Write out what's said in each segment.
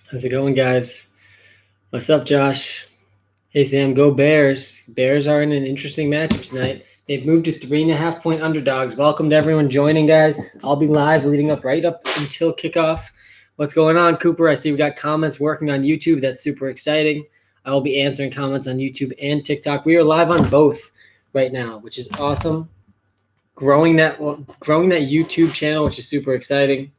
How's it going, guys? What's up, Josh? Hey, Sam, go Bears. Bears are in an interesting matchup tonight. They've moved to 3.5 point underdogs. Welcome to everyone joining, guys. I'll be live leading up right up until kickoff. What's going on, Cooper? I see we got comments working on YouTube. That's super exciting. I will be answering comments on YouTube and TikTok. We are live on both right now, which is awesome. Growing that YouTube channel, which is super exciting.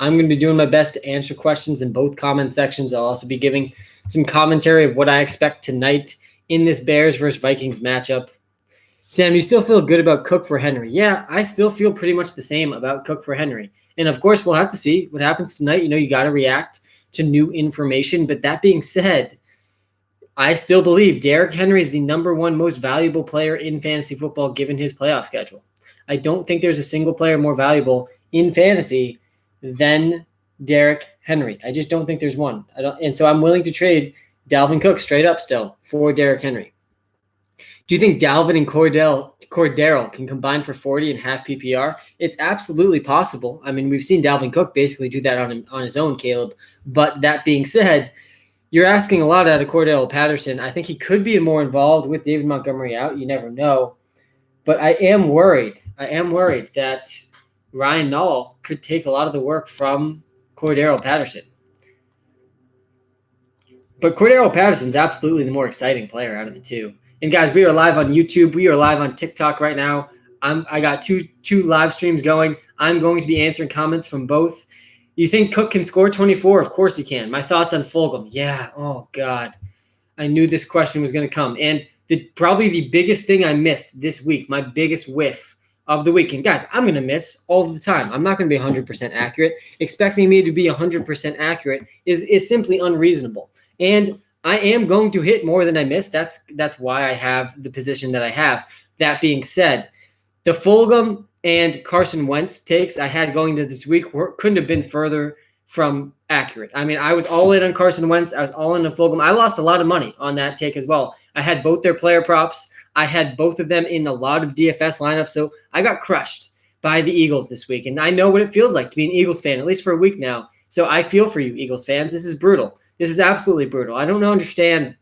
I'm going to be doing my best to answer questions in both comment sections. I'll also be giving some commentary of what I expect tonight in this Bears versus Vikings matchup. Sam, you still feel good about Cook for Henry? Yeah, I still feel pretty much the same about Cook for Henry. And of course, we'll have to see what happens tonight. You got to react to new information. But that being said, I still believe Derrick Henry is the number one most valuable player in fantasy football given his playoff schedule. I don't think there's a single player more valuable in fantasy than Derrick Henry. I just don't think there's one. And so I'm willing to trade Dalvin Cook straight up still for Derrick Henry. Do you think Dalvin and Cordero can combine for 40 and half PPR? It's absolutely possible. I mean, we've seen Dalvin Cook basically do that on his own, Caleb. But that being said, you're asking a lot out of Cordell Patterson. I think he could be more involved with David Montgomery out. You never know. But I am worried. That Ryan Nall could take a lot of the work from Cordero Patterson. But Cordero Patterson's absolutely the more exciting player out of the two. And guys, we are live on YouTube. We are live on TikTok right now. I got two live streams going. I'm going to be answering comments from both. You think Cook can score 24? Of course he can. My thoughts on Fulgham. Yeah. Oh, God. I knew this question was going to come. And probably the biggest thing I missed this week, my biggest whiff of the week. And guys, I'm going to miss all the time. I'm not going to be 100% accurate. Expecting me to be 100% accurate is simply unreasonable. And I am going to hit more than I miss. That's why I have the position that I have. That being said, the Fulgham and Carson Wentz takes I had going to this week couldn't have been further from accurate. I mean, I was all in on Carson Wentz. I was all in on Fulgham. I lost a lot of money on that take as well. I had both their player props. I had both of them in a lot of DFS lineups, so I got crushed by the Eagles this week. And I know what it feels like to be an Eagles fan, at least for a week now. So I feel for you, Eagles fans. This is brutal. This is absolutely brutal. I don't understand.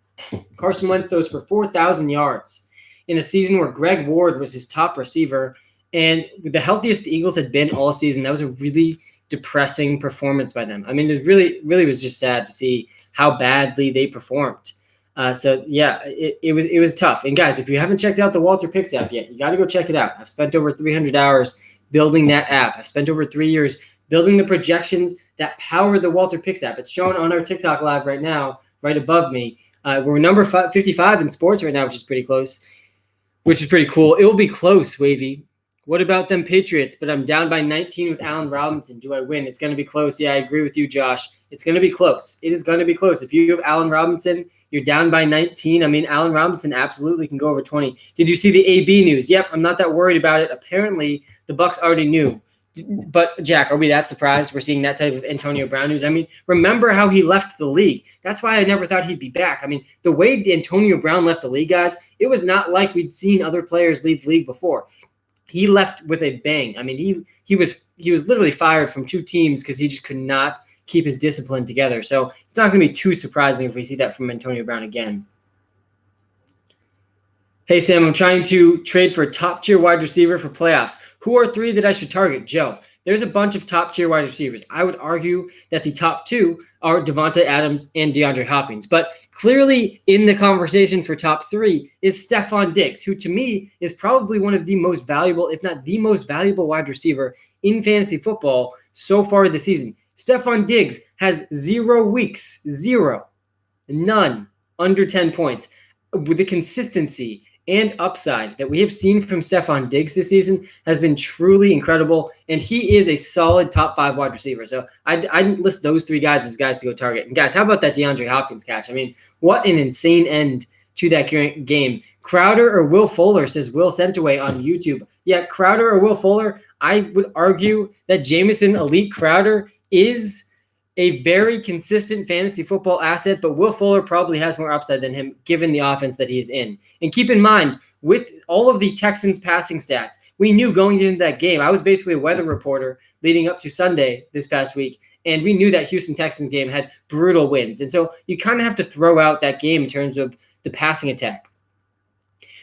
Carson Wentz throws for 4,000 yards in a season where Greg Ward was his top receiver. And the healthiest the Eagles had been all season, that was a really depressing performance by them. I mean, it really was just sad to see how badly they performed. It was tough. And guys, if you haven't checked out the Walter Picks app yet, you got to go check it out. I've spent over 300 hours building that app. I've spent over 3 years building the projections that power the Walter Picks app. It's shown on our TikTok live right now, right above me. We're number 55 in sports right now, which is pretty close, which is pretty cool. It will be close, Wavy. What about them Patriots? But I'm down by 19 with Allen Robinson. Do I win? It's going to be close. Yeah, I agree with you, Josh. It's going to be close. It is going to be close. If you have Allen Robinson, you're down by 19. I mean, Allen Robinson absolutely can go over 20. Did you see the AB news? Yep, I'm not that worried about it. Apparently, the Bucs already knew. But, Jack, are we that surprised we're seeing that type of Antonio Brown news? I mean, remember how he left the league. That's why I never thought he'd be back. I mean, the way Antonio Brown left the league, guys, it was not like we'd seen other players leave the league before. He left with a bang. I mean, he was literally fired from two teams because he just could not keep his discipline together. So it's not going to be too surprising if we see that from Antonio Brown again. Hey, Sam, I'm trying to trade for a top-tier wide receiver for playoffs. Who are three that I should target? Joe, there's a bunch of top-tier wide receivers. I would argue that the top two are Devontae Adams and DeAndre Hopkins. But clearly in the conversation for top three is Stephon Diggs, who to me is probably one of the most valuable, if not the most valuable wide receiver in fantasy football so far this season. Stephon Diggs has 0 weeks, none, under 10 points. With the consistency and upside that we have seen from Stephon Diggs this season has been truly incredible, and he is a solid top 5 wide receiver. So I'd list those three guys as guys to go target. And guys, how about that DeAndre Hopkins catch? I mean, what an insane end to that game. Crowder or Will Fuller, says Will Sentaway on YouTube. Yeah, Crowder or Will Fuller, I would argue that Jamison Elite Crowder is a very consistent fantasy football asset, but Will Fuller probably has more upside than him given the offense that he is in. And keep in mind, with all of the Texans passing stats, we knew going into that game, I was basically a weather reporter leading up to Sunday this past week, And we knew that Houston Texans game had brutal wins. And so you kind of have to throw out that game in terms of the passing attack.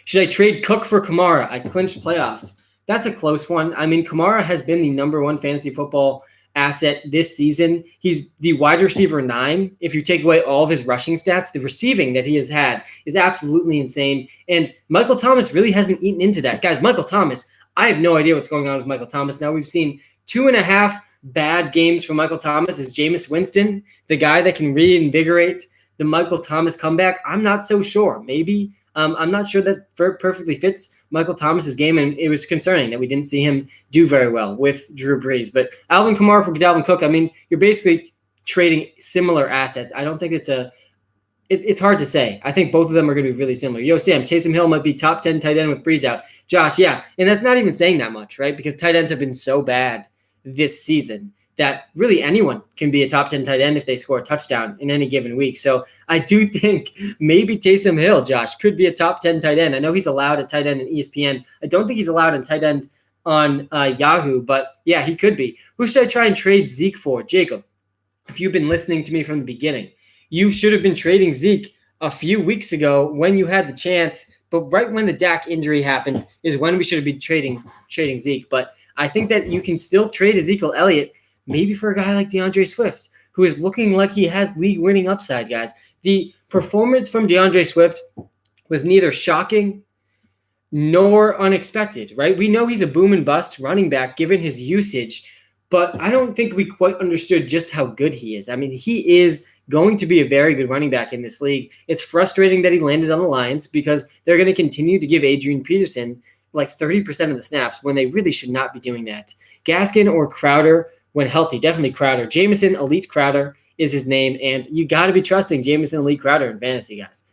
Should I trade Cook for Kamara? I clinched playoffs. That's a close one. I mean, Kamara has been the number one fantasy football asset this season. He's the wide receiver 9. If you take away all of his rushing stats, the receiving that he has had is absolutely insane. And Michael Thomas really hasn't eaten into that. Guys, Michael Thomas, I have no idea what's going on with Michael Thomas. Now we've seen 2.5 bad games from Michael Thomas. Is Jameis Winston the guy that can reinvigorate the Michael Thomas comeback? I'm not so sure. Maybe. I'm not sure that perfectly fits Michael Thomas's game, and it was concerning that we didn't see him do very well with Drew Brees. But Alvin Kamara for Dalvin Cook, I mean, you're basically trading similar assets. I don't think it's hard to say. I think both of them are going to be really similar. Yo, Sam, Taysom Hill might be top 10 tight end with Brees out. Josh, yeah, and that's not even saying that much, right? Because tight ends have been so bad this season that really anyone can be a top 10 tight end if they score a touchdown in any given week. So I do think maybe Taysom Hill, Josh, could be a top 10 tight end. I know he's allowed a tight end in ESPN. I don't think he's allowed a tight end on Yahoo, but yeah, he could be. Who should I try and trade Zeke for? Jacob, if you've been listening to me from the beginning, you should have been trading Zeke a few weeks ago when you had the chance, but right when the Dak injury happened is when we should have been trading Zeke. But I think that you can still trade Ezekiel Elliott, maybe for a guy like DeAndre Swift, who is looking like he has league-winning upside, guys. The performance from DeAndre Swift was neither shocking nor unexpected, right? We know he's a boom and bust running back given his usage, but I don't think we quite understood just how good he is. I mean, he is going to be a very good running back in this league. It's frustrating that he landed on the Lions because they're going to continue to give Adrian Peterson like 30% of the snaps when they really should not be doing that. Gaskin or Crowder, when healthy, definitely Crowder. Jameson Elite Crowder is his name, and you got to be trusting Jameson Elite Crowder in fantasy, guys.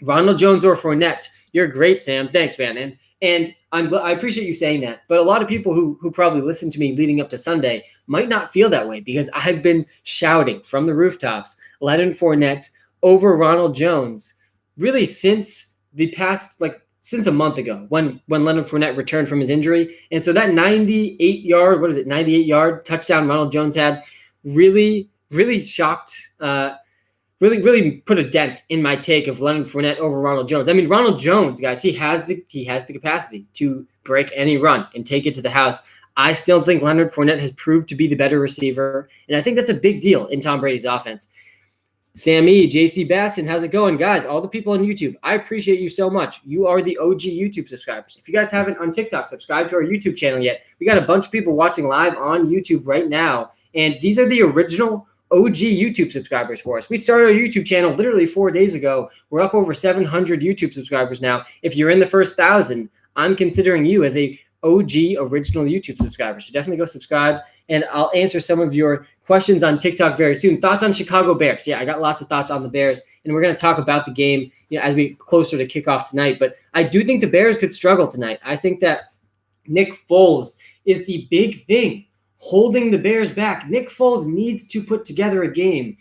Ronald Jones or Fournette. You're great, Sam. Thanks, man. And I appreciate you saying that. But a lot of people who probably listened to me leading up to Sunday might not feel that way because I've been shouting from the rooftops Leonard Fournette over Ronald Jones really since since a month ago when Leonard Fournette returned from his injury. And so that 98-yard touchdown Ronald Jones had really, really shocked, really put a dent in my take of Leonard Fournette over Ronald Jones. I mean, Ronald Jones, guys, he has the capacity to break any run and take it to the house. I still think Leonard Fournette has proved to be the better receiver, and I think that's a big deal in Tom Brady's offense. Sammy, JC Baston, how's it going? Guys, all the people on YouTube, I appreciate you so much. You are the OG YouTube subscribers. If you guys haven't on TikTok subscribed to our YouTube channel yet, we got a bunch of people watching live on YouTube right now, and these are the original OG YouTube subscribers for us. We started our YouTube channel literally 4 days ago. We're up over 700 YouTube subscribers now. If you're in the first 1,000, I'm considering you as a OG original YouTube subscriber. So definitely go subscribe, and I'll answer some of your questions on TikTok very soon. Thoughts on Chicago Bears? Yeah, I got lots of thoughts on the Bears, and we're going to talk about the game, as we closer to kickoff tonight. But I do think the Bears could struggle tonight. I think that Nick Foles is the big thing holding the Bears back. Nick Foles needs to put together a game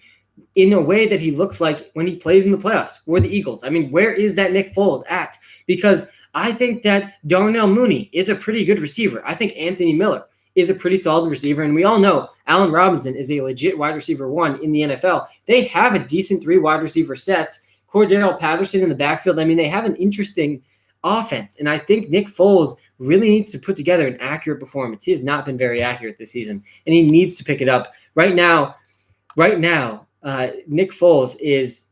in a way that he looks like when he plays in the playoffs for the Eagles. I mean, where is that Nick Foles at? Because I think that Darnell Mooney is a pretty good receiver. I think Anthony Miller is a pretty solid receiver. And we all know Allen Robinson is a legit wide receiver 1 in the NFL. They have a decent 3 wide receiver set. Cordell Patterson in the backfield. I mean, they have an interesting offense. And I think Nick Foles really needs to put together an accurate performance. He has not been very accurate this season, and he needs to pick it up. Right now, Nick Foles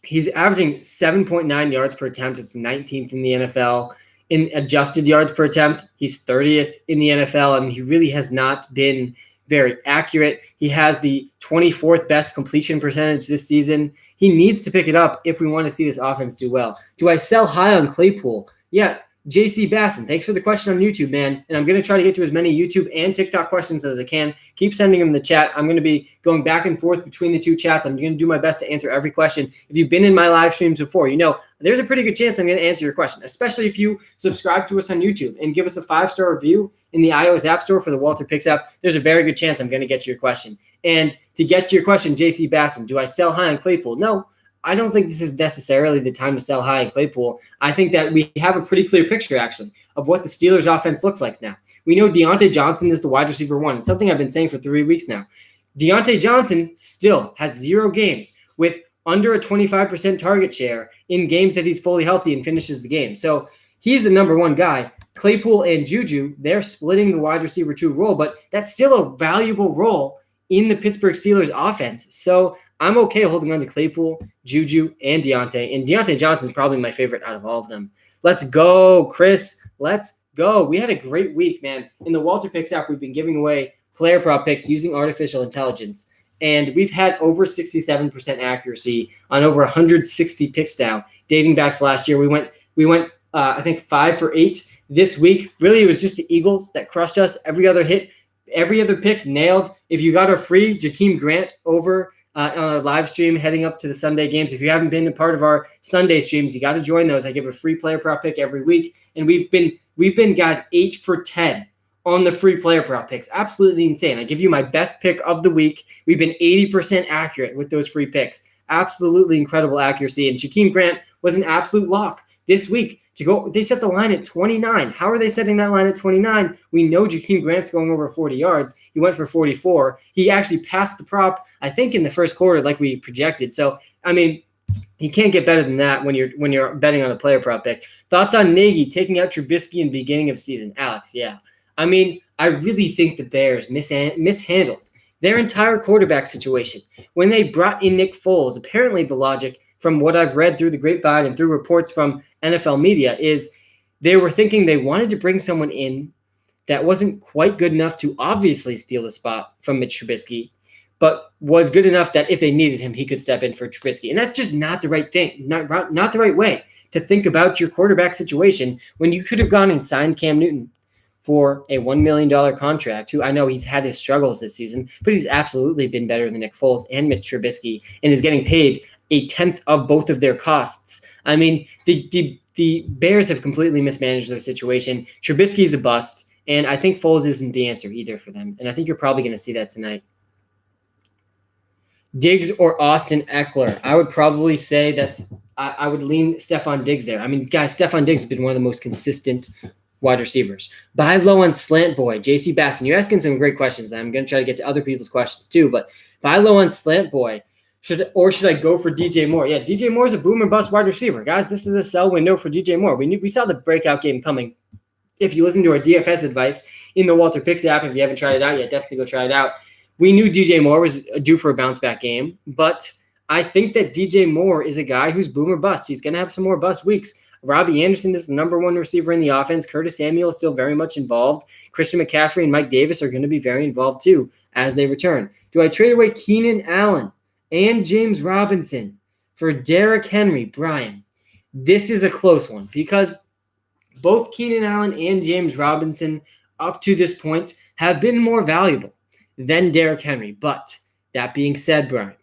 he's averaging 7.9 yards per attempt. It's 19th in the NFL. In adjusted yards per attempt, he's 30th in the NFL. I mean, he really has not been very accurate. He has the 24th best completion percentage this season. He needs to pick it up if we want to see this offense do well. Do I sell high on Claypool? Yeah, JC Basson, thanks for the question on YouTube, man. And I'm going to try to get to as many YouTube and TikTok questions as I can. Keep sending them in the chat. I'm going to be going back and forth between the two chats. I'm going to do my best to answer every question. If you've been in my live streams before, there's a pretty good chance I'm going to answer your question, especially if you subscribe to us on YouTube and give us a 5-star review in the iOS App Store for the Walter Picks app. There's a very good chance I'm going to get to your question. And to get to your question, JC Basson, do I sell high on Claypool? No. I don't think this is necessarily the time to sell high in Claypool. I think that we have a pretty clear picture, actually, of what the Steelers' offense looks like now. We know Deontay Johnson is the wide receiver 1. It's something I've been saying for 3 weeks now. Deontay Johnson still has 0 games with under a 25% target share in games that he's fully healthy and finishes the game. So he's the number one guy. Claypool and Juju, they're splitting the wide receiver 2 role, but that's still a valuable role in the Pittsburgh Steelers offense. So I'm okay holding on to Claypool, Juju, and Deontay. And Deontay Johnson's probably my favorite out of all of them. Let's go, Chris. Let's go. We had a great week, man. In the Walter Picks app, we've been giving away player prop picks using artificial intelligence. And we've had over 67% accuracy on over 160 picks now, dating back to last year. We went I think 5 for 8 this week. Really, it was just the Eagles that crushed us. Every other pick nailed. If you got a free Jakeem Grant over on our live stream heading up to the Sunday games, if you haven't been a part of our Sunday streams, you got to join those. I give a free player prop pick every week, and we've been guys 8 for 10 on the free player prop picks. Absolutely insane. I give you my best pick of the week. We've been 80% accurate with those free picks. Absolutely incredible accuracy. And Jakeem Grant was an absolute lock this week to go. They set the line at 29. How are they setting that line at 29? We know Jakeem Grant's going over 40 yards. He went for 44. He actually passed the prop, I think, in the first quarter like we projected. So, I mean, you can't get better than that when you're betting on a player prop pick. Thoughts on Nagy taking out Trubisky in the beginning of season? Alex, yeah. I mean, I really think the Bears mishandled their entire quarterback situation. When they brought in Nick Foles, apparently the logic from what I've read through the grapevine and through reports from NFL media is they were thinking they wanted to bring someone in that wasn't quite good enough to obviously steal the spot from Mitch Trubisky, but was good enough that if they needed him, he could step in for Trubisky. And that's just not the right thing, not the right way to think about your quarterback situation when you could have gone and signed Cam Newton for a $1 million contract, who I know he's had his struggles this season, but he's absolutely been better than Nick Foles and Mitch Trubisky and is getting paid a tenth of both of their costs. I mean, the Bears have completely mismanaged their situation. Trubisky's a bust, and I think Foles isn't the answer either for them. And I think you're probably going to see that tonight. Diggs or Austin Eckler? I would probably say that I would lean Stefon Diggs there. I mean, guys, Stefon Diggs has been one of the most consistent wide receivers. Buy low on Slant Boy, JC Basson. You're asking some great questions. I'm going to try to get to other people's questions too, but buy low on Slant Boy. Should I go for DJ Moore? Yeah, DJ Moore is a boom or bust wide receiver. Guys, this is a sell window for DJ Moore. We saw the breakout game coming. If you listen to our DFS advice in the Walter Picks app, if you haven't tried it out yet, definitely go try it out. We knew DJ Moore was due for a bounce back game, but I think that DJ Moore is a guy who's boom or bust. He's going to have some more bust weeks. Robbie Anderson is the number one receiver in the offense. Curtis Samuel is still very much involved. Christian McCaffrey and Mike Davis are going to be very involved too as they return. Do I trade away Keenan Allen and James Robinson for Derrick Henry? Brian, this is a close one because both Keenan Allen and James Robinson up to this point have been more valuable than Derrick Henry. But that being said, Brian,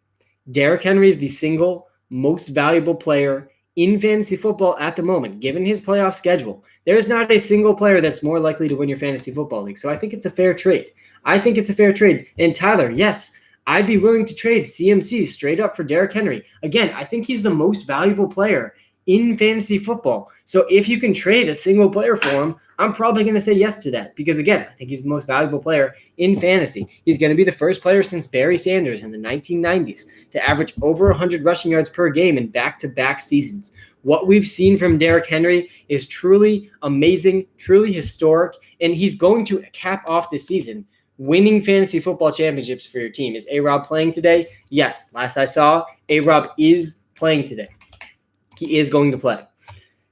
Derrick Henry is the single most valuable player in fantasy football at the moment, given his playoff schedule. There's not a single player that's more likely to win your fantasy football league. So I think it's a fair trade. And Tyler, yes, I'd be willing to trade CMC straight up for Derrick Henry. Again, I think he's the most valuable player in fantasy football. So if you can trade a single player for him, I'm probably going to say yes to that because, again, I think he's the most valuable player in fantasy. He's going to be the first player since Barry Sanders in the 1990s to average over 100 rushing yards per game in back-to-back seasons. What we've seen from Derrick Henry is truly amazing, truly historic, and he's going to cap off this season winning fantasy football championships for your team. Is A-Rob playing today? Yes. Last I saw, A-Rob is playing today. He is going to play.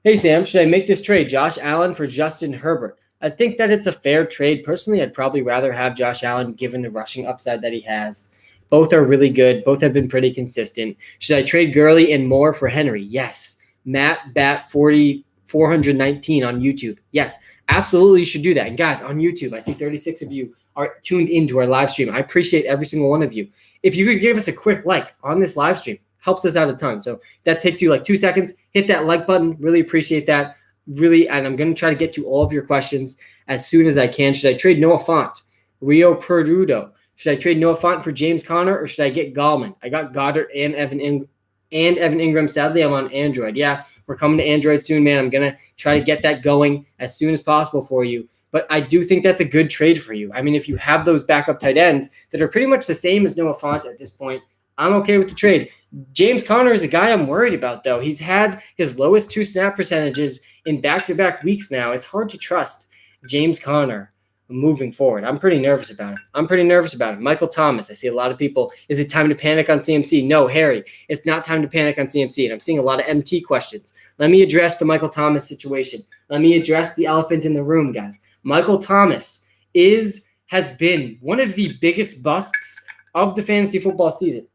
Hey, Sam, should I make this trade, Josh Allen for Justin Herbert? I think that it's a fair trade. Personally, I'd probably rather have Josh Allen given the rushing upside that he has. Both are really good. Both have been pretty consistent. Should I trade Gurley and Moore for Henry? Yes. Matt Bat 419 on YouTube. Yes, absolutely you should do that. And guys, on YouTube, I see 36 of you are tuned into our live stream. I appreciate every single one of you. If you could give us a quick like on this live stream, helps us out a ton. So that takes you like 2 seconds. Hit that like button. Really appreciate that. Really, and I'm going to try to get to all of your questions as soon as I can. Should I trade Noah Fant? Rio Perdudo. Should I trade Noah Fant for James Conner or should I get Gallman? I got Goddard and Evan Ingram. Sadly, I'm on Android. Yeah, we're coming to Android soon, man. I'm going to try to get that going as soon as possible for you. but I do think that's a good trade for you. I mean, if you have those backup tight ends that are pretty much the same as Noah Fant at this point, I'm okay with the trade. James Conner is a guy I'm worried about, though. He's had his lowest 2 snap percentages in back-to-back weeks now. It's hard to trust James Conner moving forward. I'm pretty nervous about it. Michael Thomas, I see a lot of people. Is it time to panic on CMC? No, Harry, it's not time to panic on CMC. And I'm seeing a lot of MT questions. Let me address the Michael Thomas situation. Let me address the elephant in the room, guys. Michael Thomas has been one of the biggest busts of the fantasy football season.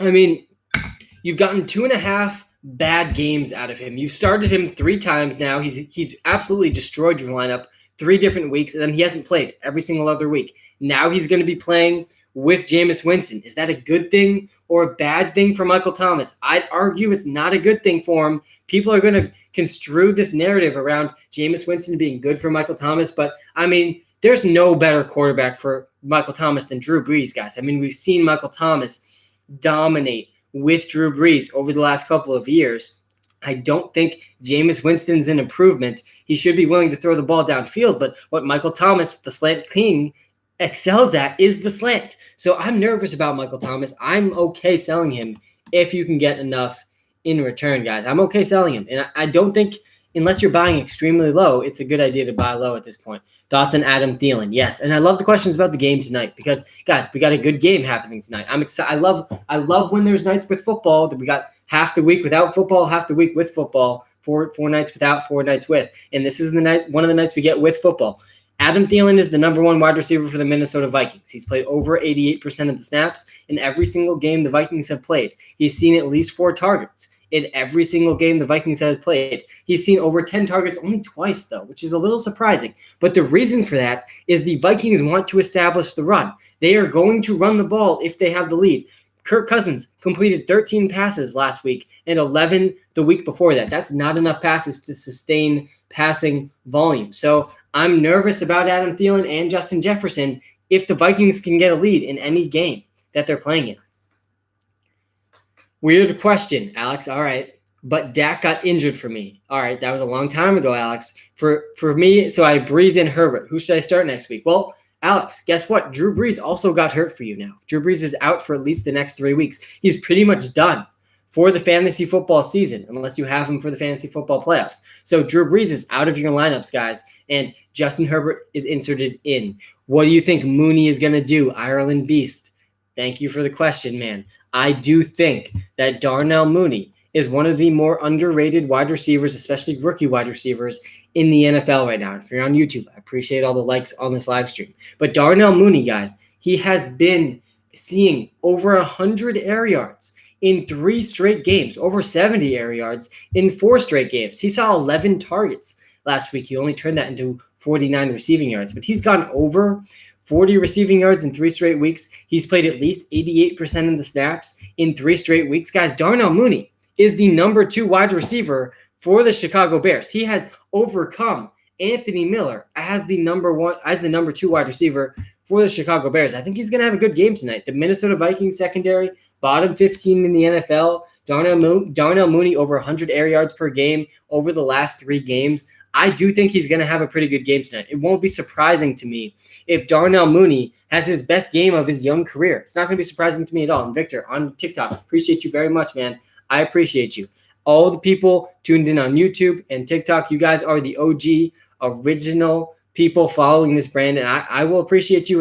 I mean, you've gotten 2.5 bad games out of him. You've started him 3 times now. He's absolutely destroyed your lineup 3 different weeks, and then he hasn't played every single other week. Now he's going to be playing with Jameis Winston. Is that a good thing or a bad thing for Michael Thomas? I'd argue it's not a good thing for him. People are going to construe this narrative around Jameis Winston being good for Michael Thomas, but I mean, there's no better quarterback for Michael Thomas than Drew Brees, guys. I mean, we've seen Michael Thomas dominate with Drew Brees over the last couple of years. I don't think Jameis Winston's an improvement. He should be willing to throw the ball downfield, but what Michael Thomas, the slant king, excels at is the slant. So I'm nervous about Michael Thomas. I'm okay selling him if you can get enough in return, guys. I'm okay selling him. And I don't think, unless you're buying extremely low, it's a good idea to buy low at this point. Thoughts on Adam Thielen? Yes. And I love the questions about the game tonight because, guys, we got a good game happening tonight. I'm excited. I love when there's nights with football that we got half the week without football, half the week with football, four nights without, 4 nights with. And this is one of the nights we get with football. Adam Thielen is the number 1 wide receiver for the Minnesota Vikings. He's played over 88% of the snaps in every single game the Vikings have played. He's seen at least 4 targets in every single game the Vikings have played. He's seen over 10 targets only twice, though, which is a little surprising. But the reason for that is the Vikings want to establish the run. They are going to run the ball if they have the lead. Kirk Cousins completed 13 passes last week and 11 the week before that. That's not enough passes to sustain passing volume. So I'm nervous about Adam Thielen and Justin Jefferson if the Vikings can get a lead in any game that they're playing in. Weird question, Alex. All right. But Dak got injured for me. All right. That was a long time ago, Alex. For me, so I Brees and Herbert. Who should I start next week? Well, Alex, guess what? Drew Brees also got hurt for you now. Drew Brees is out for at least the next 3 weeks. He's pretty much done for the fantasy football season, unless you have him for the fantasy football playoffs. So Drew Brees is out of your lineups, guys, and Justin Herbert is inserted in. What do you think Mooney is going to do? Ireland Beast. Thank you for the question, man. I do think that Darnell Mooney is one of the more underrated wide receivers, especially rookie wide receivers in the NFL right now. If you're on YouTube, I appreciate all the likes on this live stream. But Darnell Mooney, guys, he has been seeing over 100 air yards in 3 straight games, over 70 air yards in 4 straight games. He saw 11 targets last week. He only turned that into 49 receiving yards, but he's gone over 40 receiving yards in 3 straight weeks. He's played at least 88% of the snaps in 3 straight weeks. Guys, Darnell Mooney is the number 2 wide receiver for the Chicago Bears. He has overcome Anthony Miller as the number 2 wide receiver for the Chicago Bears. I think he's going to have a good game tonight. The Minnesota Vikings secondary, bottom 15 in the NFL. Darnell Mooney over 100 air yards per game over the last 3 games. I do think he's going to have a pretty good game tonight. It won't be surprising to me if Darnell Mooney has his best game of his young career. It's not going to be surprising to me at all. And Victor, on TikTok, appreciate you very much, man. I appreciate you. All the people tuned in on YouTube and TikTok, you guys are the OG original people following this brand. And I will appreciate you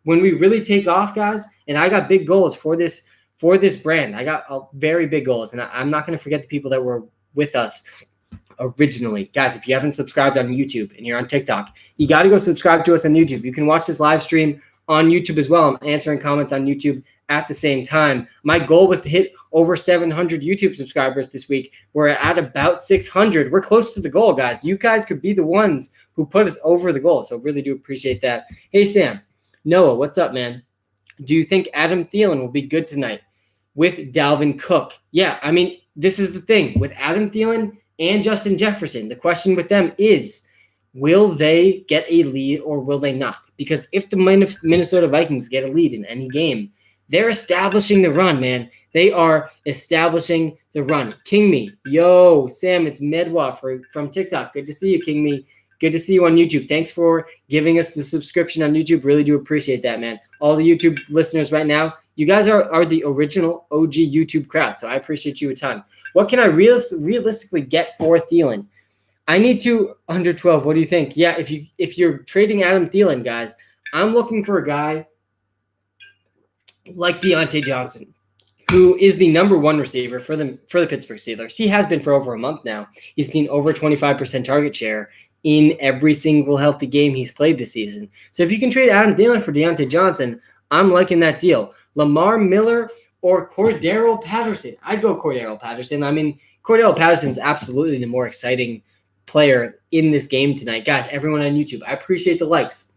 when we really take off, guys. And I got big goals for this brand. I got very big goals. And I'm not going to forget the people that were with us originally. Guys, if you haven't subscribed on YouTube and you're on TikTok, you got to go subscribe to us on YouTube. You can watch this live stream on YouTube as well. I'm answering comments on YouTube at the same time. My goal was to hit over 700 YouTube subscribers this week. We're at about 600. We're close to the goal, guys. You guys could be the ones who put us over the goal. So really do appreciate that. Hey, Sam. Noah, what's up, man? Do you think Adam Thielen will be good tonight with Dalvin Cook? Yeah, I mean, this is the thing. With Adam Thielen and Justin Jefferson, the question with them is, will they get a lead or will they not? Because if the Minnesota Vikings get a lead in any game, they're establishing the run, man. They are establishing the run. King Me. Yo, Sam, it's Medwa from TikTok. Good to see you, King Me. good to see you on YouTube. Thanks for giving us the subscription on YouTube. Really do appreciate that, man. All the YouTube listeners right now, you guys are the original OG YouTube crowd, so I appreciate you a ton. What can I realistically get for Thielen? I need to under 12. What do you think? Yeah, if you're trading Adam Thielen, guys, I'm looking for a guy like Diontae Johnson, who is the number one receiver for the Pittsburgh Steelers. He has been for over a month now. He's seen over 25% target share in every single healthy game he's played this season. So if you can trade Adam Thielen for Diontae Johnson, I'm liking that deal. Lamar Miller or Cordarrelle Patterson. I'd go Cordarrelle Patterson. I mean, Cordarrelle Patterson's absolutely the more exciting player in this game tonight. Guys, everyone on YouTube, I appreciate the likes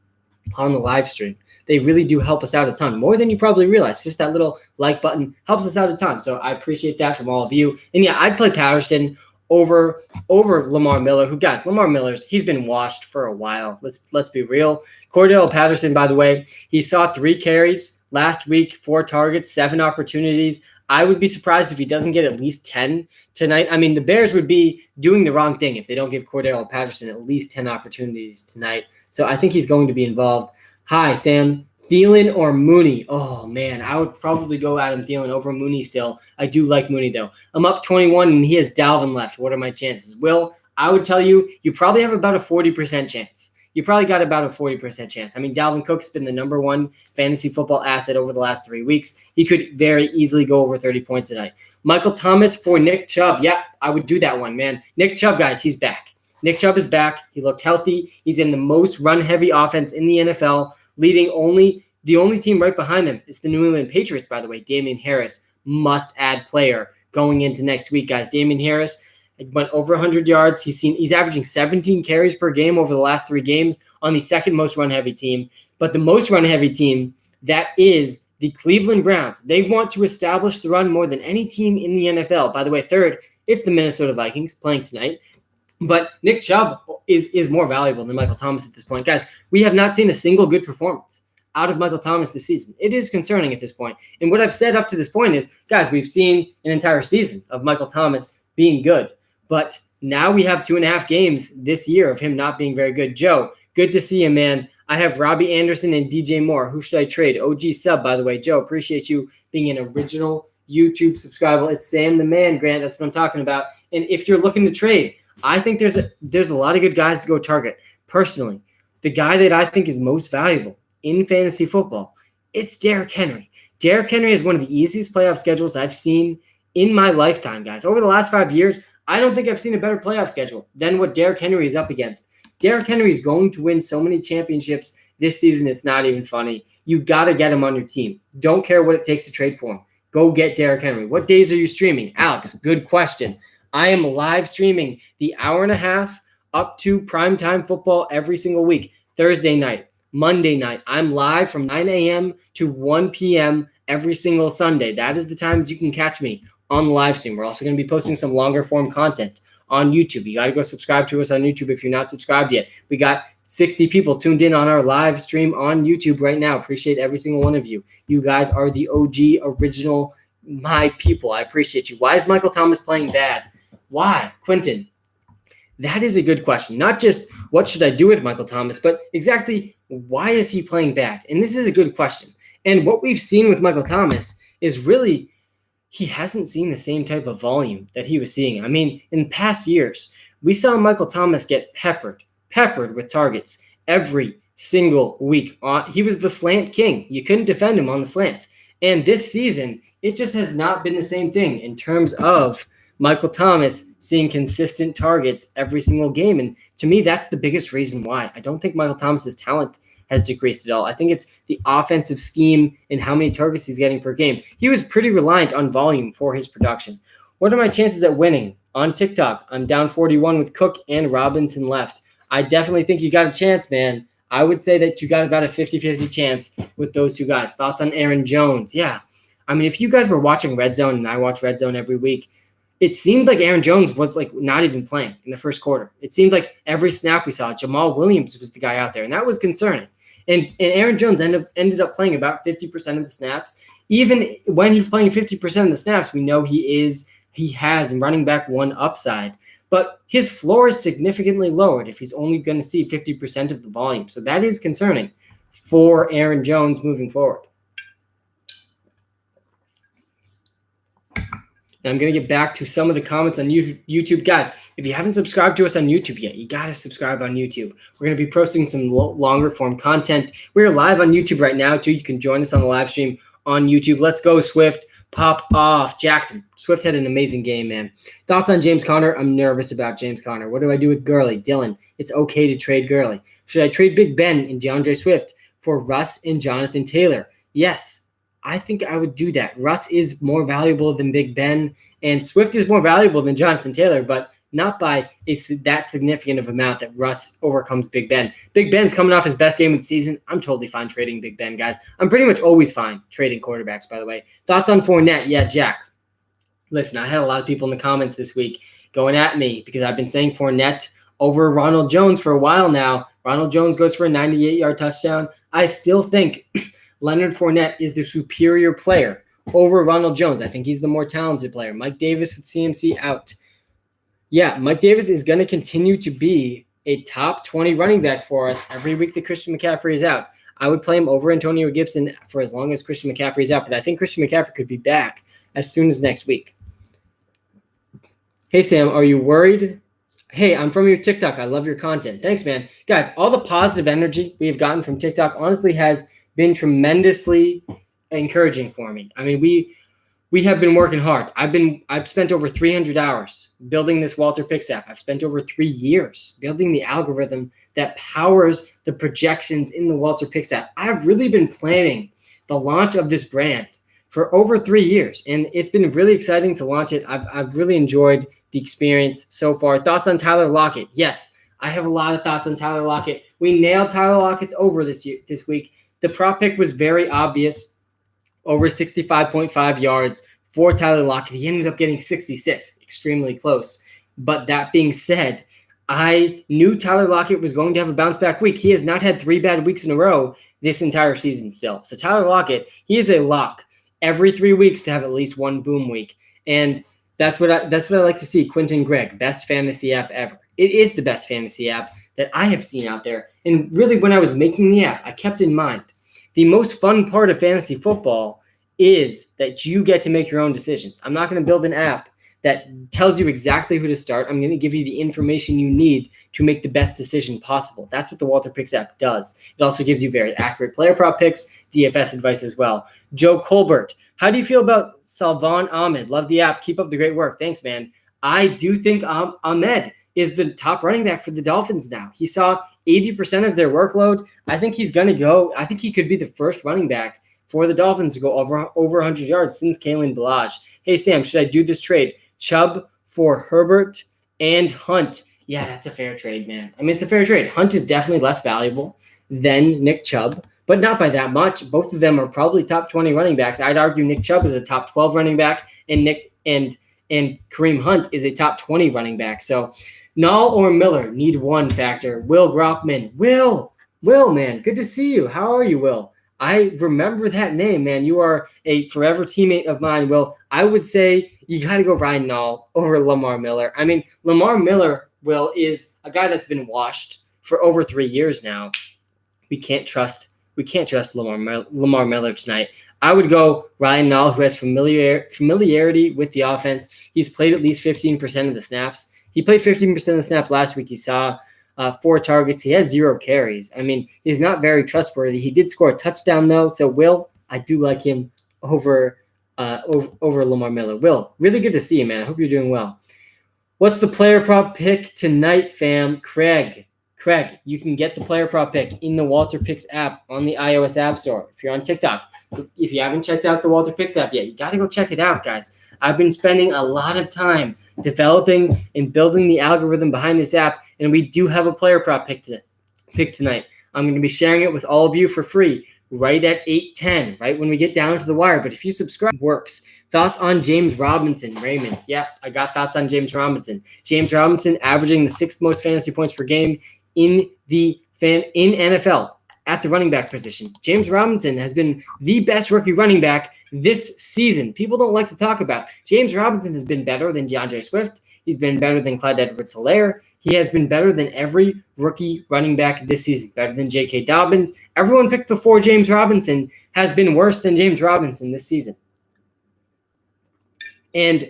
on the live stream. They really do help us out a ton, more than you probably realize. Just that little like button helps us out a ton. So I appreciate that from all of you. And yeah, I'd play Patterson over Lamar Miller, who, guys, Lamar Miller's, he's been washed for a while. Let's be real. Cordarrelle Patterson, by the way, he saw 3 carries last week, 4 targets, 7 opportunities. I would be surprised if he doesn't get at least 10 tonight. I mean, the Bears would be doing the wrong thing if they don't give Cordarrelle Patterson at least 10 opportunities tonight. So I think he's going to be involved. Hi, Sam. Thielen or Mooney? Oh, man, I would probably go Adam Thielen over Mooney still. I do like Mooney, though. I'm up 21, and he has Dalvin left. What are my chances? Will, I would tell you, you probably have about a 40% chance. You probably got about a 40% chance. I mean, Dalvin Cook's been the number one fantasy football asset over the last 3 weeks. He could very easily go over 30 points tonight. Michael Thomas for Nick Chubb. Yeah, I would do that one, man. Nick Chubb, guys, he's back. Nick Chubb is back. He looked healthy. He's in the most run-heavy offense in the NFL, leading the only team right behind them is the New England Patriots, by the way. Damian Harris, must-add player going into next week, guys. Damian Harris went over 100 yards. He's averaging 17 carries per game over the last 3 games on the second most run-heavy team. But the most run-heavy team, that is the Cleveland Browns. They want to establish the run more than any team in the NFL. By the way, third, it's the Minnesota Vikings playing tonight. But Nick Chubb is more valuable than Michael Thomas at this point. Guys, we have not seen a single good performance out of Michael Thomas this season. It is concerning at this point. And what I've said up to this point is, guys, we've seen an entire season of Michael Thomas being good. But now we have 2.5 games this year of him not being very good. Joe, good to see you, man. I have Robbie Anderson and DJ Moore. Who should I trade? OG sub, by the way. Joe, appreciate you being an original YouTube subscriber. It's Sam the Man, Grant. That's what I'm talking about. And if you're looking to trade, I think there's a lot of good guys to go target. Personally, the guy that I think is most valuable in fantasy football, it's Derrick Henry. Derrick Henry is one of the easiest playoff schedules I've seen in my lifetime, guys. Over the last 5 years, I don't think I've seen a better playoff schedule than what Derrick Henry is up against. Derrick Henry is going to win so many championships this season, it's not even funny. You got to get him on your team. Don't care what it takes to trade for him. Go get Derrick Henry. What days are you streaming? Alex, good question. I am live streaming the 1.5 hour up to primetime football every single week. Thursday night, Monday night. I'm live from 9 a.m. to 1 p.m. every single Sunday. That is the times you can catch me on the live stream. We're also going to be posting some longer form content on YouTube. You got to go subscribe to us on YouTube if you're not subscribed yet. We got 60 people tuned in on our live stream on YouTube right now. Appreciate every single one of you. You guys are the OG original, my people. I appreciate you. Why is Michael Thomas playing bad? Why? Quentin, that is a good question. Not just what should I do with Michael Thomas, but exactly why is he playing bad? And this is a good question. And what we've seen with Michael Thomas is really he hasn't seen the same type of volume that he was seeing. I mean, in past years, we saw Michael Thomas get peppered with targets every single week. He was the slant king. You couldn't defend him on the slants. And this season, it just has not been the same thing in terms of Michael Thomas seeing consistent targets every single game. And to me, that's the biggest reason why. I don't think Michael Thomas's talent has decreased at all. I think it's the offensive scheme and how many targets he's getting per game. He was pretty reliant on volume for his production. What are my chances at winning? On TikTok, I'm down 41 with Cook and Robinson left. I definitely think you got a chance, man. I would say that you got about a 50-50 chance with those two guys. Thoughts on Aaron Jones? Yeah. I mean, if you guys were watching Red Zone, and I watch Red Zone every week, it seemed like Aaron Jones was like not even playing in the first quarter. It seemed like every snap we saw, Jamal Williams was the guy out there, and that was concerning. And Aaron Jones ended up playing about 50% of the snaps. Even when he's playing 50% of the snaps, we know he has running back one upside. but his floor is significantly lowered if he's only going to see 50% of the volume. So that is concerning for Aaron Jones moving forward. And I'm going to get back to some of the comments on YouTube. Guys, if you haven't subscribed to us on YouTube yet, you got to subscribe on YouTube. We're going to be posting some longer form content. We're live on YouTube right now, too. You can join us on the live stream on YouTube. Let's go, Swift. Pop off. Jackson. Swift had an amazing game, man. Thoughts on James Conner? I'm nervous about James Conner. What do I do with Gurley? Dylan, it's okay to trade Gurley. Should I trade Big Ben and DeAndre Swift for Russ and Jonathan Taylor? Yes. I think I would do that. Russ is more valuable than Big Ben, and Swift is more valuable than Jonathan Taylor, but not by that significant of amount that Russ overcomes Big Ben. Big Ben's coming off his best game of the season. I'm totally fine trading Big Ben, guys. I'm pretty much always fine trading quarterbacks, by the way. Thoughts on Fournette? Yeah, Jack. Listen, I had a lot of people in the comments this week going at me because I've been saying Fournette over Ronald Jones for a while now. Ronald Jones goes for a 98-yard touchdown. I still think Leonard Fournette is the superior player over Ronald Jones. I think he's the more talented player. Mike Davis with CMC out. Yeah, Mike Davis is going to continue to be a top 20 running back for us every week that Christian McCaffrey is out. I would play him over Antonio Gibson for as long as Christian McCaffrey is out, but I think Christian McCaffrey could be back as soon as next week. Hey, Sam, are you worried? Hey, I'm from your TikTok. I love your content. Thanks, man. Guys, all the positive energy we've gotten from TikTok honestly has been tremendously encouraging for me. I mean, we have been working hard. I've spent over 300 hours building this Walter Picks app. I've spent over 3 years building the algorithm that powers the projections in the Walter Picks app. I've really been planning the launch of this brand for over 3 years, and it's been really exciting to launch it. I've really enjoyed the experience so far. Thoughts on Tyler Lockett? Yes, I have a lot of thoughts on Tyler Lockett. We nailed Tyler Lockett's over this week. The prop pick was very obvious, over 65.5 yards for Tyler Lockett. He ended up getting 66, extremely close. But that being said, I knew Tyler Lockett was going to have a bounce-back week. He has not had 3 bad weeks in a row this entire season still. So Tyler Lockett, he is a lock every 3 weeks to have at least one boom week. And that's what I like to see. Quentin Gregg, best fantasy app ever. It is the best fantasy app that I have seen out there. And really, when I was making the app, I kept in mind the most fun part of fantasy football is that you get to make your own decisions. I'm not going to build an app that tells you exactly who to start. I'm going to give you the information you need to make the best decision possible. That's what the Walter Picks app does. It also gives you very accurate player prop picks, DFS advice as well. Joe Colbert, how do you feel about Salvon Ahmed? Love the app. Keep up the great work. Thanks, man. I do think Ahmed is the top running back for the Dolphins now. He saw 80% of their workload. I think he's going to go. I think he could be the first running back for the Dolphins to go over 100 yards since Kalen Ballage. Hey, Sam, should I do this trade? Chubb for Herbert and Hunt. Yeah, that's a fair trade, man. I mean, it's a fair trade. Hunt is definitely less valuable than Nick Chubb, but not by that much. Both of them are probably top 20 running backs. I'd argue Nick Chubb is a top 12 running back, and Kareem Hunt is a top 20 running back. So Nall or Miller, need one factor. Will Groppman. Will, man, good to see you. How are you, Will? I remember that name, man. You are a forever teammate of mine, Will. I would say you got to go Ryan Nall over Lamar Miller. I mean, Lamar Miller, Will, is a guy that's been washed for over 3 years now. We can't trust Lamar Miller tonight. I would go Ryan Nall, who has familiarity with the offense. He's played at least 15% of the snaps. He played 15% of the snaps last week. He saw 4 targets. He had 0 carries. I mean, he's not very trustworthy. He did score a touchdown, though. So, Will, I do like him over Lamar Miller. Will, really good to see you, man. I hope you're doing well. What's the player prop pick tonight, fam? Craig, you can get the player prop pick in the Walter Picks app on the iOS App Store. If you're on TikTok, if you haven't checked out the Walter Picks app yet, you got to go check it out, guys. I've been spending a lot of time developing and building the algorithm behind this app, and we do have a player prop pick tonight. I'm going to be sharing it with all of you for free right at 8:10, right when we get down to the wire. But if you subscribe, it works. Thoughts on James Robinson, Raymond? Yeah, I got thoughts on James Robinson. James Robinson averaging the 6th most fantasy points per game in NFL at the running back position. James Robinson has been the best rookie running back this season. People don't like to talk about. James Robinson has been better than DeAndre Swift. He's been better than Clyde Edwards-Helaire. He has been better than every rookie running back this season, better than J.K. Dobbins. Everyone picked before James Robinson has been worse than James Robinson this season. And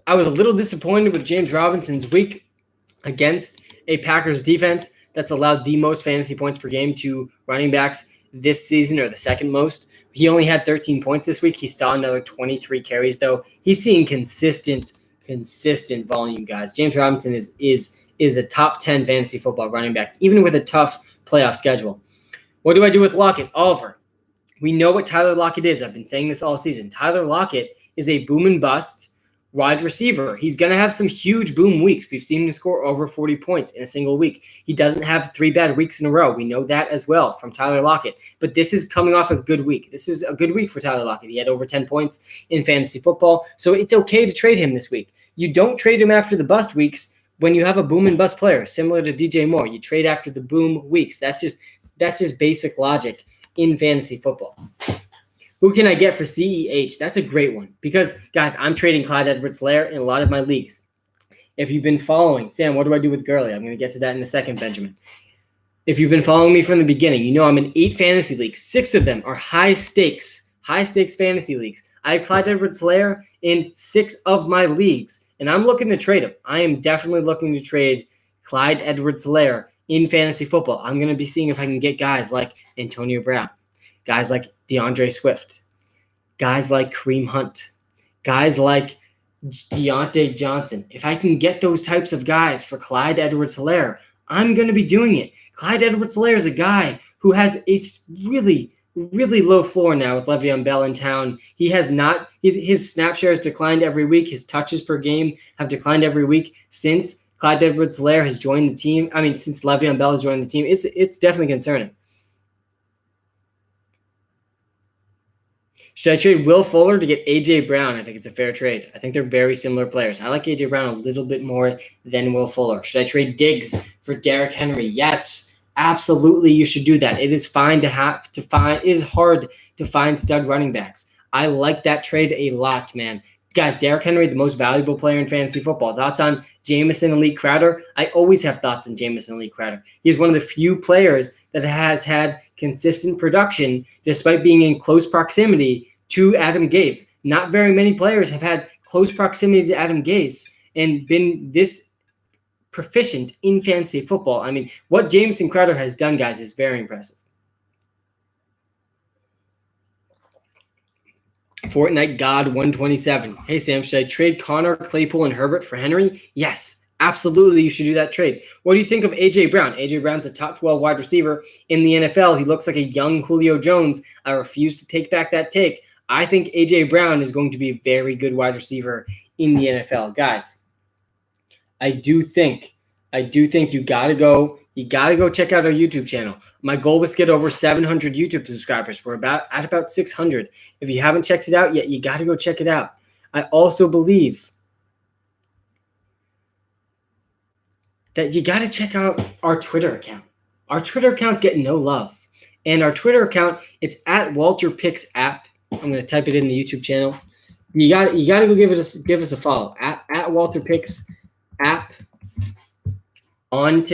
I was a little disappointed with James Robinson's week against a Packers defense that's allowed the most fantasy points per game to running backs this season, or the second most. He only had 13 points this week. He saw another 23 carries, though. He's seeing consistent volume, guys. James Robinson is a top 10 fantasy football running back, even with a tough playoff schedule. What do I do with Lockett? Oliver, we know what Tyler Lockett is. I've been saying this all season. Tyler Lockett is a boom and bust wide receiver. He's going to have some huge boom weeks. We've seen him score over 40 points in a single week. He doesn't have 3 bad weeks in a row. We know that as well from Tyler Lockett. But this is coming off a good week. This is a good week for Tyler Lockett. He had over 10 points in fantasy football. So it's okay to trade him this week. You don't trade him after the bust weeks when you have a boom and bust player, similar to DJ Moore. You trade after the boom weeks. That's just basic logic in fantasy football. Who can I get for CEH? That's a great one because, guys, I'm trading Clyde Edwards-Helaire in a lot of my leagues. If you've been following, Sam, what do I do with Gurley? I'm going to get to that in a second, Benjamin. If you've been following me from the beginning, you know I'm in 8 fantasy leagues. 6 of them are high-stakes fantasy leagues. I have Clyde Edwards-Helaire in 6 of my leagues, and I'm looking to trade him. I am definitely looking to trade Clyde Edwards-Helaire in fantasy football. I'm going to be seeing if I can get guys like Antonio Brown, guys like DeAndre Swift, guys like Kareem Hunt, guys like Deontay Johnson. If I can get those types of guys for Clyde Edwards-Helaire, I'm going to be doing it. Clyde Edwards-Helaire is a guy who has a really, really low floor now with Le'Veon Bell in town. He has not – his snap share has declined every week. His touches per game have declined every week since Clyde Edwards-Helaire has joined the team. I mean, since Le'Veon Bell has joined the team. It's definitely concerning. Should I trade Will Fuller to get A.J. Brown? I think it's a fair trade. I think they're very similar players. I like A.J. Brown a little bit more than Will Fuller. Should I trade Diggs for Derrick Henry? Yes, absolutely you should do that. It is fine to have to find – it is hard to find stud running backs. I like that trade a lot, man. Guys, Derrick Henry, the most valuable player in fantasy football. Thoughts on Jamison and Lee Crowder? I always have thoughts on Jamison and Lee Crowder. He's one of the few players that has had consistent production despite being in close proximity to Adam Gase. Not very many players have had close proximity to Adam Gase and been this proficient in fantasy football. I mean, what Jamison Crowder has done, guys, is very impressive. Fortnite God 127. Hey, Sam, should I trade Connor, Claypool, and Herbert for Henry? Yes, absolutely you should do that trade. What do you think of A.J. Brown? A.J. Brown's a top 12 wide receiver in the NFL. He looks like a young Julio Jones. I refuse to take back that take. I think A.J. Brown is going to be a very good wide receiver in the NFL. Guys, I do think you got to go check out our YouTube channel. My goal was to get over 700 YouTube subscribers. We're at about 600. If you haven't checked it out yet, you got to go check it out. I also believe that you got to check out our Twitter account. Our Twitter account's getting no love. And our Twitter account, it's at Walter Picks App. I'm going to type it in the YouTube channel. You got to go give us a follow at Walter Picks App on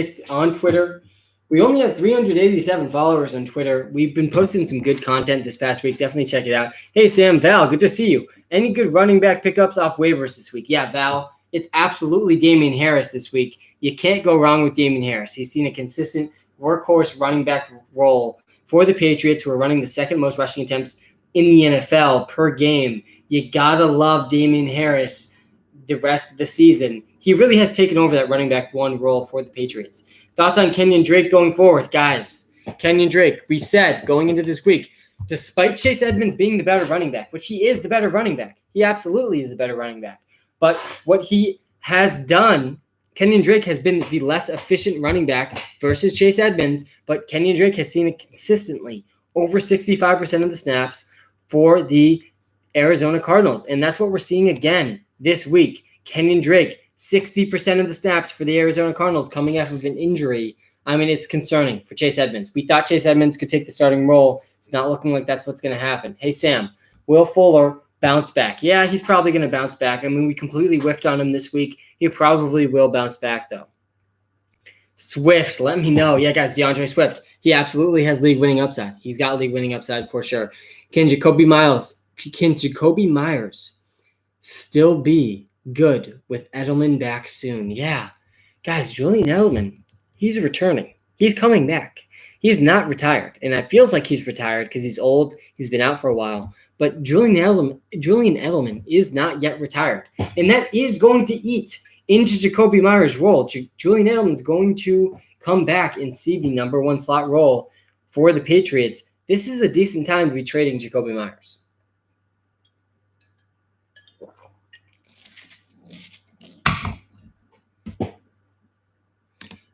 Twitter. We only have 387 followers on Twitter. We've been posting some good content this past week. Definitely check it out. Hey, Sam, Val, good to see you. Any good running back pickups off waivers this week? Yeah, Val, it's absolutely Damian Harris this week. You can't go wrong with Damian Harris. He's seen a consistent workhorse running back role for the Patriots, who are running the second most rushing attempts in the NFL per game. You got to love Damian Harris the rest of the season. He really has taken over that running back one role for the Patriots. Thoughts on Kenyon Drake going forward, guys? Kenyon Drake, we said going into this week, despite Chase Edmonds being the better running back, which he is the better running back. He absolutely is the better running back. But what he has done, Kenyon Drake has been the less efficient running back versus Chase Edmonds, but Kenyon Drake has seen it consistently over 65% of the snaps for the Arizona Cardinals. And that's what we're seeing again this week. Kenyon Drake, 60% of the snaps for the Arizona Cardinals coming off of an injury. I mean, it's concerning for Chase Edmonds. We thought Chase Edmonds could take the starting role. It's not looking like that's what's going to happen. Hey, Sam, Will Fuller Bounce back. Yeah, he's probably going to bounce back. I mean, we completely whiffed on him this week. He probably will bounce back, though. Swift, let me know. Yeah, guys, DeAndre Swift. He absolutely has league-winning upside. He's got league-winning upside for sure. Can Jacoby Myers still be good with Edelman back soon? Yeah. Guys, Julian Edelman, he's returning. He's coming back. He's not retired, and it feels like he's retired because he's old. He's been out for a while. But Julian Edelman is not yet retired, and that is going to eat into Jacoby Myers' role. Julian Edelman is going to come back and see the number one slot role for the Patriots. This is a decent time to be trading Jacoby Myers.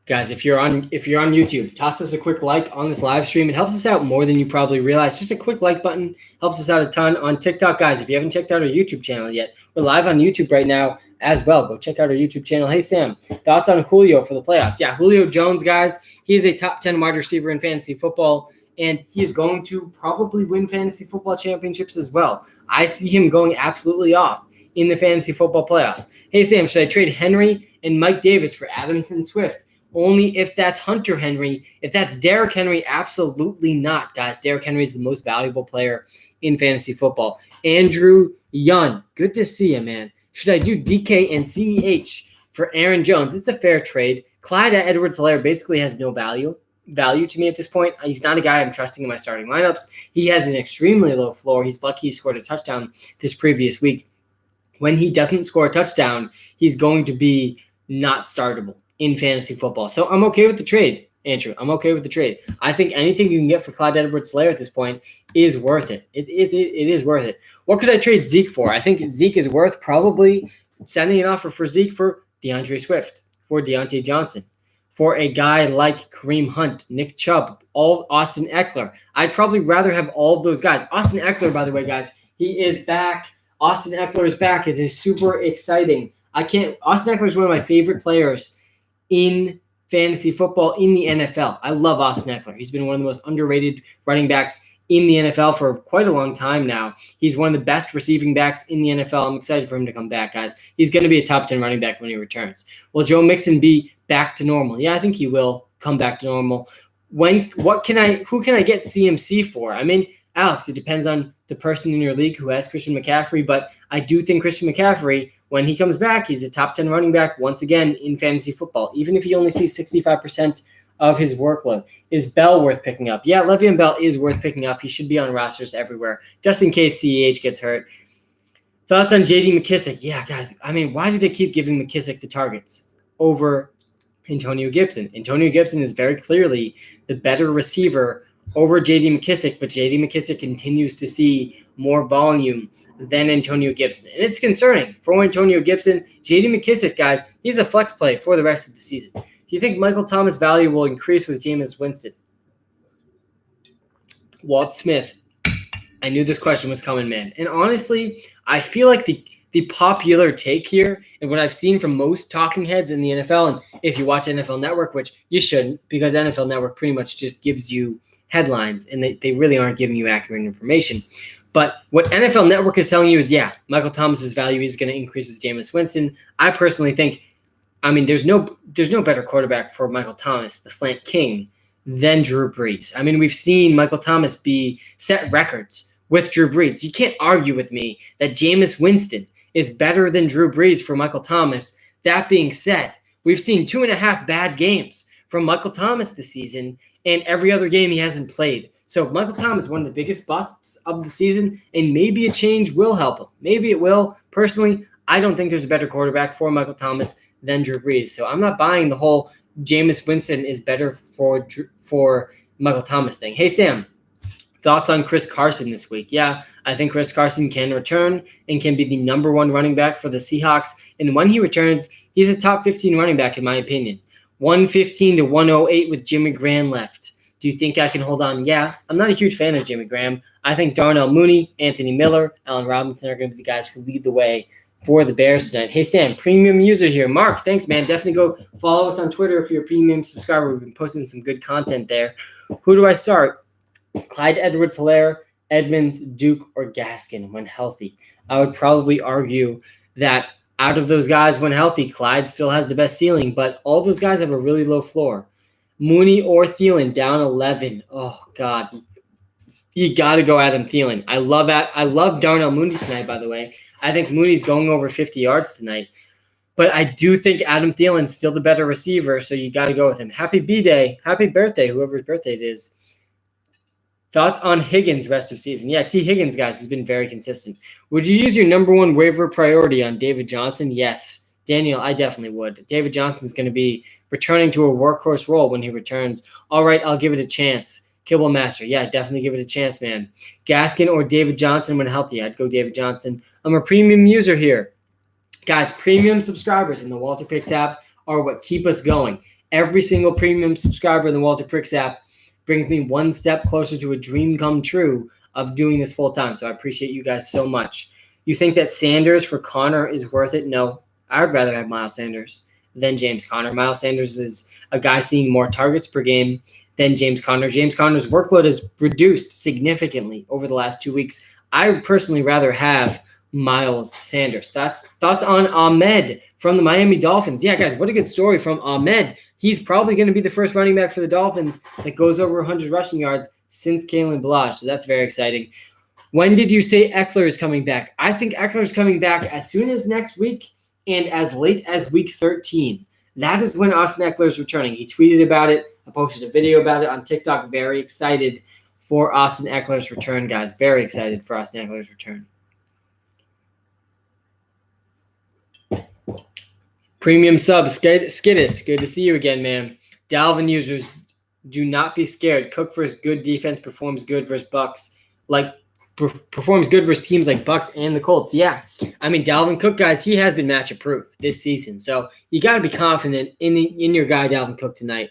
Guys, if you're on YouTube, toss us a quick like on this live stream. It helps us out more than you probably realize. Just a quick like button helps us out a ton. On TikTok, guys, if you haven't checked out our YouTube channel yet, we're live on YouTube right now as well. Go check out our YouTube channel. Hey, Sam, thoughts on Julio for the playoffs? Yeah, Julio Jones, guys, he is a top 10 wide receiver in fantasy football, and he is going to probably win fantasy football championships as well. I see him going absolutely off in the fantasy football playoffs. Hey, Sam, should I trade Henry and Mike Davis for Adams and Swift? Only if that's Hunter Henry. If that's Derrick Henry, absolutely not, guys. Derrick Henry is the most valuable player in fantasy football. Andrew Yun, good to see you, man. Should I do DK and CEH for Aaron Jones? It's a fair trade. Clyde Edwards-Helaire basically has no value to me at this point. He's not a guy I'm trusting in my starting lineups. He has an extremely low floor. He's lucky he scored a touchdown this previous week. When he doesn't score a touchdown, he's going to be not startable in fantasy football. So I'm okay with the trade, Andrew. I'm okay with the trade. I think anything you can get for Clyde Edwards-Helaire at this point is worth it. It is worth it. What could I trade Zeke for? I think Zeke is worth probably sending an offer for Zeke for DeAndre Swift, for Deontay Johnson, for a guy like Kareem Hunt, Nick Chubb, Austin Eckler. I'd probably rather have all of those guys. Austin Eckler, by the way, guys, he is back. Austin Eckler is back. It is super exciting. Austin Eckler is one of my favorite players in fantasy football in the NFL. I love Austin Eckler. He's been one of the most underrated running backs in the NFL for quite a long time now. He's one of the best receiving backs in the NFL. I'm excited for him to come back, guys. He's going to be a top 10 running back when he returns. Will Joe Mixon be back to normal? Yeah, I think he will come back to normal. Who can I get CMC for? I mean, Alex, it depends on the person in your league who has Christian McCaffrey, but I do think Christian McCaffrey, when he comes back, he's a top 10 running back once again in fantasy football, even if he only sees 65% of his workload. Is Bell worth picking up? Yeah, Le'Veon Bell is worth picking up. He should be on rosters everywhere, just in case CEH gets hurt. Thoughts on J.D. McKissick? Yeah, guys, I mean, why do they keep giving McKissick the targets over Antonio Gibson? Antonio Gibson is very clearly the better receiver over J.D. McKissick, but J.D. McKissick continues to see more volume than Antonio Gibson. And it's concerning for Antonio Gibson. J.D. McKissick, guys, he's a flex play for the rest of the season. Do you think Michael Thomas' value will increase with Jameis Winston? Walt Smith, I knew this question was coming, man. And honestly, I feel like the popular take here, and what I've seen from most talking heads in the NFL, and if you watch NFL Network, which you shouldn't, because NFL Network pretty much just gives you headlines, and they really aren't giving you accurate information. But what NFL Network is telling you is, yeah, Michael Thomas's value is going to increase with Jameis Winston. I personally think, I mean, there's no better quarterback for Michael Thomas, the slant king, than Drew Brees. I mean, we've seen Michael Thomas set records with Drew Brees. You can't argue with me that Jameis Winston is better than Drew Brees for Michael Thomas. That being said, we've seen 2.5 bad games from Michael Thomas this season, and every other game he hasn't played. So Michael Thomas is one of the biggest busts of the season, and maybe a change will help him. Maybe it will. Personally, I don't think there's a better quarterback for Michael Thomas than Drew Brees. So I'm not buying the whole Jameis Winston is better for Michael Thomas thing. Hey, Sam, thoughts on Chris Carson this week? Yeah, I think Chris Carson can return and can be the number one running back for the Seahawks. And when he returns, he's a top 15 running back in my opinion. 115 to 108 with Jimmy Graham left. Do you think I can hold on? Yeah, I'm not a huge fan of Jimmy Graham. I think Darnell Mooney, Anthony Miller, Allen Robinson are going to be the guys who lead the way for the Bears tonight. Hey, Sam, premium user here. Mark, thanks, man. Definitely go follow us on Twitter if you're a premium subscriber. We've been posting some good content there. Who do I start? Clyde Edwards-Helaire, Edmonds, Duke, or Gaskin when healthy? I would probably argue that out of those guys when healthy, Clyde still has the best ceiling, but all those guys have a really low floor. Mooney or Thielen down 11. Oh God, you got to go Adam Thielen. I love Darnell Mooney tonight. By the way, I think Mooney's going over 50 yards tonight. But I do think Adam Thielen's still the better receiver, so you got to go with him. Happy B-Day. Happy birthday, whoever's birthday it is. Thoughts on Higgins rest of season? Yeah, T. Higgins, guys, has been very consistent. Would you use your number one waiver priority on David Johnson? Yes. Daniel, I definitely would. David Johnson's going to be returning to a workhorse role when he returns. All right, I'll give it a chance. Kibble Master, yeah, definitely give it a chance, man. Gaskin or David Johnson when healthy? I'd go David Johnson. I'm a premium user here. Guys, premium subscribers in the Walter Picks app are what keep us going. Every single premium subscriber in the Walter Picks app brings me one step closer to a dream come true of doing this full time. So I appreciate you guys so much. You think that Sanders for Connor is worth it? No, I would rather have Miles Sanders than James Conner. Miles Sanders is a guy seeing more targets per game than James Conner. James Conner's workload has reduced significantly over the last 2 weeks. I would personally rather have Miles Sanders. Thoughts on Ahmed from the Miami Dolphins. Yeah, guys, what a good story from Ahmed. He's probably going to be the first running back for the Dolphins that goes over 100 rushing yards since Kalen Ballage. So that's very exciting. When did you say Eckler is coming back? I think Eckler is coming back as soon as next week and as late as week 13. That is when Austin Eckler is returning. He tweeted about it. I posted a video about it on TikTok. Very excited for Austin Eckler's return, guys. Very excited for Austin Eckler's return. Premium sub, Skittis, good to see you again, man. Dalvin users, do not be scared. Cook versus good defense performs good versus Bucks, performs good versus teams like Bucks and the Colts. Yeah, I mean Dalvin Cook, guys, he has been matchup proof this season, so you got to be confident in your guy Dalvin Cook tonight.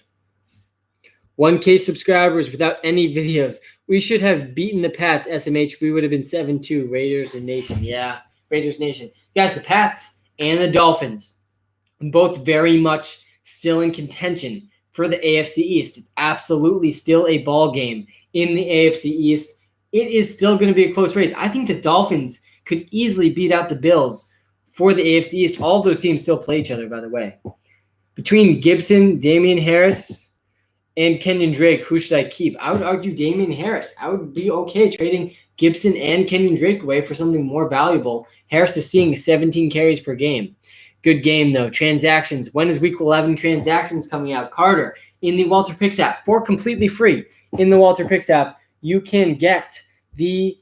1K subscribers without any videos. We should have beaten the Pats. SMH, we would have been 7-2. Raiders and Nation, yeah, Raiders Nation, guys. The Pats and the Dolphins, both very much still in contention for the AFC East. It's absolutely still a ball game in the AFC East. It is still going to be a close race. I think the Dolphins could easily beat out the Bills for the AFC East. All of those teams still play each other, by the way. Between Gibson, Damian Harris, and Kenyon Drake, who should I keep? I would argue Damian Harris. I would be okay trading Gibson and Kenyon Drake away for something more valuable. Harris is seeing 17 carries per game. Good game, though. Transactions. When is Week 11 transactions coming out? Carter, in the Walter Picks app, for completely free. In the Walter Picks app, you can get the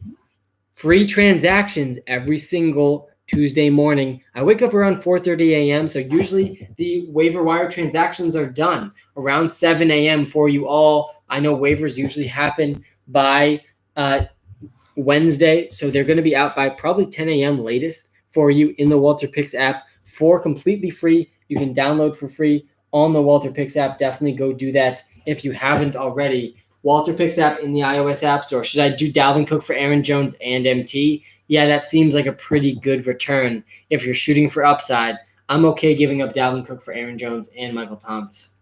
free transactions every single Tuesday morning. I wake up around 4:30 a.m., so usually the waiver wire transactions are done around 7 a.m. for you all. I know waivers usually happen by Wednesday, so they're going to be out by probably 10 a.m. latest for you in the Walter Picks app. For completely free. You can download for free on the Walter Picks app. Definitely go do that if you haven't already. Walter Picks app in the iOS App Store. Should I do Dalvin Cook for Aaron Jones and MT? Yeah, that seems like a pretty good return if you're shooting for upside. I'm okay giving up Dalvin Cook for Aaron Jones and Michael Thomas.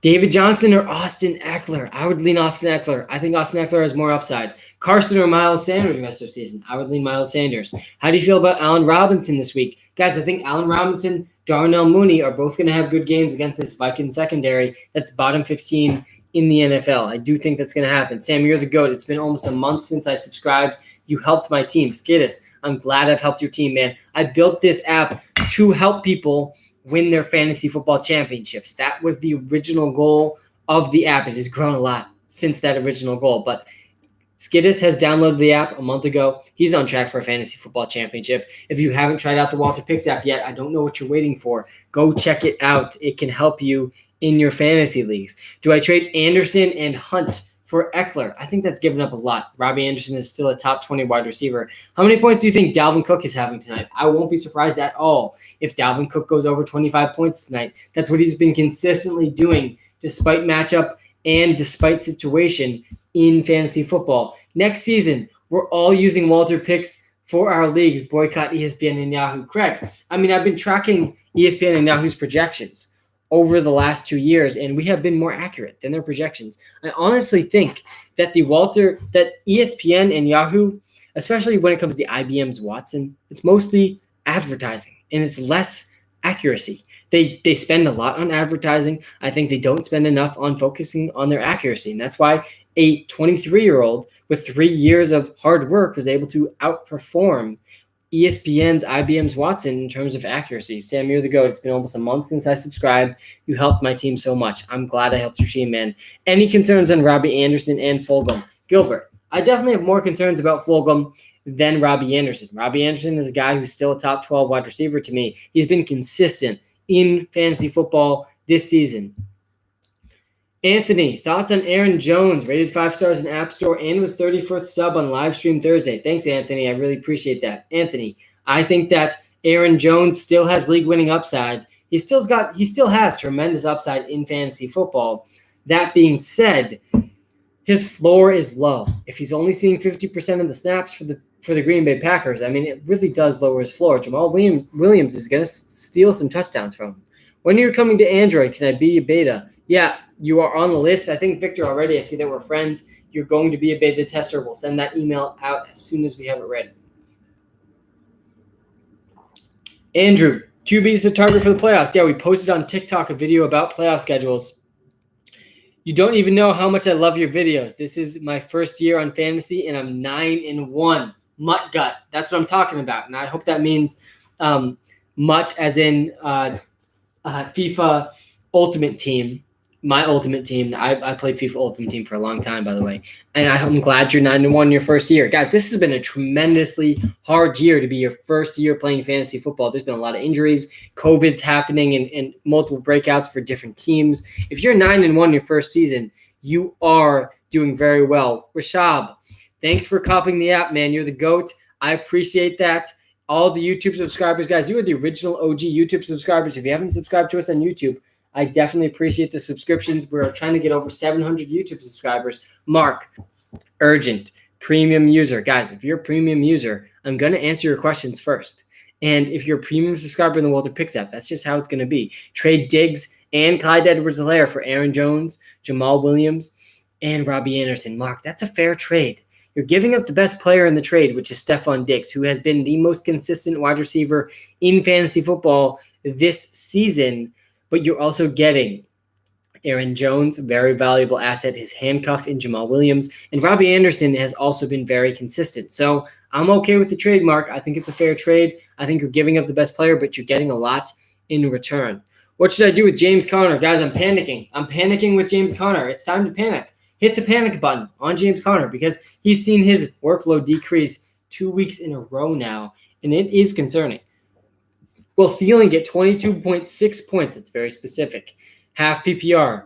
David Johnson or Austin Eckler? I would lean Austin Eckler. I think Austin Eckler has more upside. Carson or Miles Sanders rest of season? I would lean Miles Sanders. How do you feel about Allen Robinson this week? Guys, I think Allen Robinson, Darnell Mooney are both going to have good games against this Vikings secondary that's bottom 15 in the NFL. I do think that's going to happen. Sam, you're the GOAT. It's been almost a month since I subscribed. You helped my team. Skittis, I'm glad I've helped your team, man. I built this app to help people win their fantasy football championships. That was the original goal of the app. It has grown a lot since that original goal, but Skittis has downloaded the app a month ago. He's on track for a fantasy football championship. If you haven't tried out the Walter Picks app yet, I don't know what you're waiting for. Go check it out. It can help you in your fantasy leagues. Do I trade Anderson and Hunt for Eckler? I think that's given up a lot. Robbie Anderson is still a top 20 wide receiver. How many points do you think Dalvin Cook is having tonight? I won't be surprised at all if Dalvin Cook goes over 25 points tonight. That's what he's been consistently doing despite matchup and despite situation in fantasy football. Next season, we're all using Walter Picks for our leagues. Boycott ESPN and Yahoo. Correct. I mean, I've been tracking ESPN and Yahoo's projections over the last 2 years, and we have been more accurate than their projections. I honestly think that that ESPN and Yahoo, especially when it comes to IBM's Watson, it's mostly advertising and it's less accuracy. They spend a lot on advertising. I think they don't spend enough on focusing on their accuracy, and that's why a 23-year-old with 3 years of hard work was able to outperform ESPN's IBM's Watson in terms of accuracy. Sam, you're the GOAT. It's been almost a month since I subscribed. You helped my team so much. I'm glad I helped your team, man. Any concerns on Robbie Anderson and Fulgham? Gilbert, I definitely have more concerns about Fulgham than Robbie Anderson. Robbie Anderson is a guy who's still a top 12 wide receiver to me. He's been consistent in fantasy football this season. Anthony, thoughts on Aaron Jones, rated 5 stars in App Store and was 34th sub on live stream Thursday. Thanks, Anthony. I really appreciate that. Anthony, I think that Aaron Jones still has league-winning upside. He still has tremendous upside in fantasy football. That being said, his floor is low. If he's only seeing 50% of the snaps for the Green Bay Packers, I mean, it really does lower his floor. Jamal Williams is going to steal some touchdowns from him. When you're coming to Android, can I be a beta? Yeah, you are on the list. I think, Victor, already, I see that we're friends. You're going to be a beta tester. We'll send that email out as soon as we have it ready. Andrew, QB is a target for the playoffs. Yeah, we posted on TikTok a video about playoff schedules. You don't even know how much I love your videos. This is my first year on fantasy, and I'm 9-1. Mutt gut. That's what I'm talking about. And I hope that means Mutt as in FIFA Ultimate Team. My Ultimate Team. I played FIFA Ultimate Team for a long time, by the way. And I'm glad you're 9-1 in your first year. Guys, this has been a tremendously hard year to be your first year playing fantasy football. There's been a lot of injuries. COVID's happening and multiple breakouts for different teams. If you're 9-1 your first season, you are doing very well. Rashab, thanks for copying the app, man. You're the GOAT. I appreciate that. All the YouTube subscribers, guys, you are the original OG YouTube subscribers. If you haven't subscribed to us on YouTube, I definitely appreciate the subscriptions. We're trying to get over 700 YouTube subscribers. Mark, urgent, premium user. Guys, if you're a premium user, I'm going to answer your questions first. And if you're a premium subscriber in the Walter Picks app, that's just how it's going to be. Trade Diggs and Clyde Edwards-Helaire for Aaron Jones, Jamal Williams, and Robbie Anderson. Mark, that's a fair trade. You're giving up the best player in the trade, which is Stephon Diggs, who has been the most consistent wide receiver in fantasy football this season. But you're also getting Aaron Jones, very valuable asset, his handcuff in Jamal Williams. And Robbie Anderson has also been very consistent. So I'm okay with the trade, Mark. I think it's a fair trade. I think you're giving up the best player, but you're getting a lot in return. What should I do with James Conner? Guys, I'm panicking. I'm panicking with James Conner. It's time to panic. Hit the panic button on James Conner because he's seen his workload decrease 2 weeks in a row now, and it is concerning. Will Thielen get 22.6 points? That's very specific. Half PPR.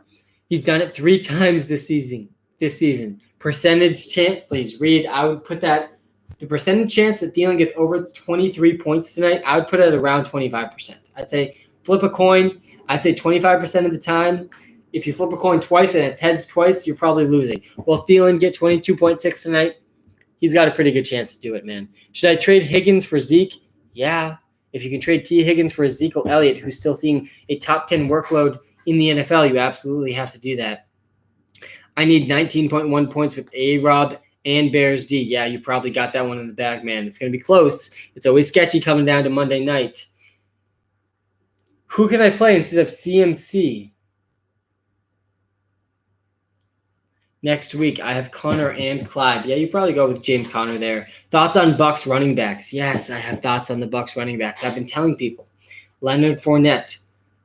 He's done it 3 times this season. Percentage chance, please read. I would put that the percentage chance that Thielen gets over 23 points tonight, I would put it at around 25%. I'd say flip a coin. I'd say 25% of the time. If you flip a coin twice and it's heads twice, you're probably losing. Will Thielen get 22.6 tonight? He's got a pretty good chance to do it, man. Should I trade Higgins for Zeke? Yeah. If you can trade T. Higgins for Ezekiel Elliott, who's still seeing a top 10 workload in the NFL, you absolutely have to do that. I need 19.1 points with A-Rob and Bears D. Yeah, you probably got that one in the bag, man. It's going to be close. It's always sketchy coming down to Monday night. Who can I play instead of CMC? Next week, I have Connor and Clyde. Yeah, you probably go with James Conner there. Thoughts on Bucs running backs? Yes, I have thoughts on the Bucs running backs. I've been telling people. Leonard Fournette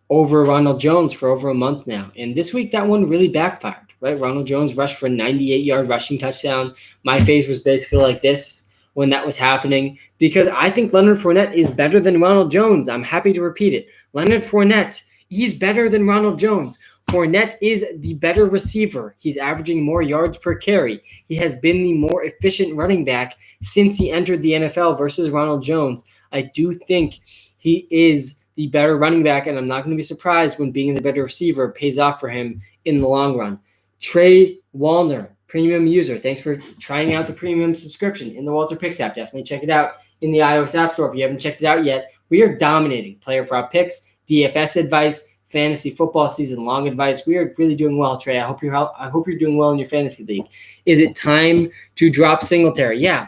over Ronald Jones for over a month now. And this week, that one really backfired, right? Ronald Jones rushed for a 98-yard rushing touchdown. My face was basically like this when that was happening because I think Leonard Fournette is better than Ronald Jones. I'm happy to repeat it. Leonard Fournette, he's better than Ronald Jones. Fournette is the better receiver. He's averaging more yards per carry. He has been the more efficient running back since he entered the NFL versus Ronald Jones. I do think he is the better running back, and I'm not going to be surprised when being the better receiver pays off for him in the long run. Trey Wallner, premium user. Thanks for trying out the premium subscription in the Walter Picks app. Definitely check it out in the iOS App Store if you haven't checked it out yet. We are dominating player prop picks, DFS advice, fantasy football season long advice. We are really doing well, Trey. I hope you're doing well in your fantasy league. Is it time to drop Singletary? Yeah.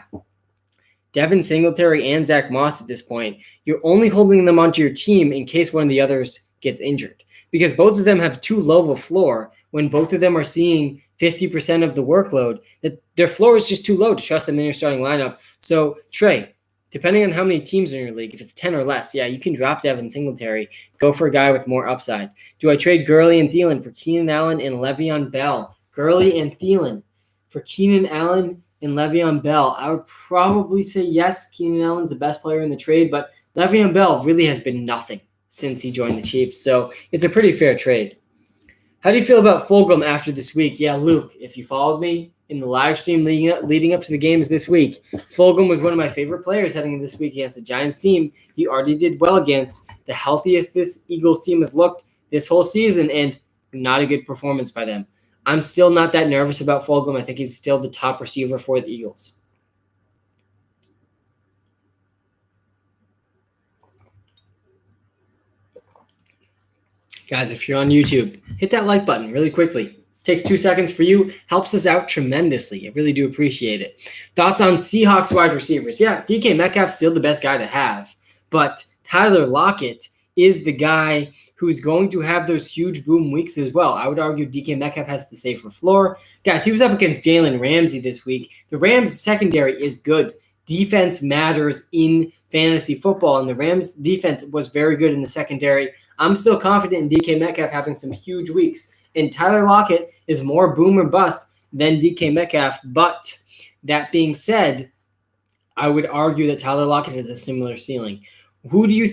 Devin Singletary and Zach Moss at this point, you're only holding them onto your team in case one of the others gets injured, because both of them have too low of a floor when both of them are seeing 50% of the workload, that their floor is just too low to trust them in your starting lineup. So, Trey, depending on how many teams are in your league, if it's 10 or less, yeah, you can drop Devin Singletary, go for a guy with more upside. Do I trade Gurley and Thielen for Keenan Allen and Le'Veon Bell? Gurley and Thielen for Keenan Allen and Le'Veon Bell. I would probably say yes, Keenan Allen's the best player in the trade, but Le'Veon Bell really has been nothing since he joined the Chiefs, so it's a pretty fair trade. How do you feel about Fulgham after this week? Yeah, Luke, if you followed me in the live stream leading up to the games this week, Fulgham was one of my favorite players heading into this week against the Giants team. He already did well against the healthiest this Eagles team has looked this whole season, and not a good performance by them. I'm still not that nervous about Fulgham. I think he's still the top receiver for the Eagles. Guys, if you're on YouTube, hit that like button really quickly. Takes 2 seconds for you, helps us out tremendously. I really do appreciate it. Thoughts on Seahawks wide receivers? Yeah, DK Metcalf's still the best guy to have, but Tyler Lockett is the guy who's going to have those huge boom weeks as well. I would argue DK Metcalf has the safer floor. Guys, he was up against Jalen Ramsey this week. The Rams secondary is good. Defense matters in fantasy football, and the Rams defense was very good in the secondary. I'm still confident in DK Metcalf having some huge weeks, and Tyler Lockett is more boom or bust than DK Metcalf. But that being said, I would argue that Tyler Lockett has a similar ceiling. Who do you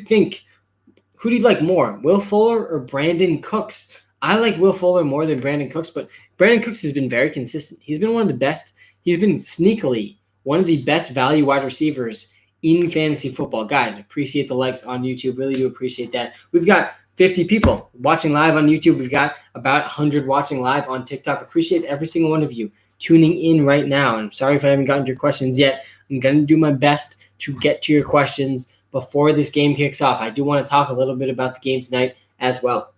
like more, Will Fuller or Brandon Cooks? I like Will Fuller more than Brandon Cooks, but Brandon Cooks has been very consistent. He's been one of the best. He's been sneakily one of the best value wide receivers in fantasy football. Guys, appreciate the likes on YouTube. Really do appreciate that. We've got 50 people watching live on YouTube. We've got about 100 watching live on TikTok. Appreciate every single one of you tuning in right now. And I'm sorry if I haven't gotten to your questions yet. I'm going to do my best to get to your questions before this game kicks off. I do want to talk a little bit about the game tonight as well.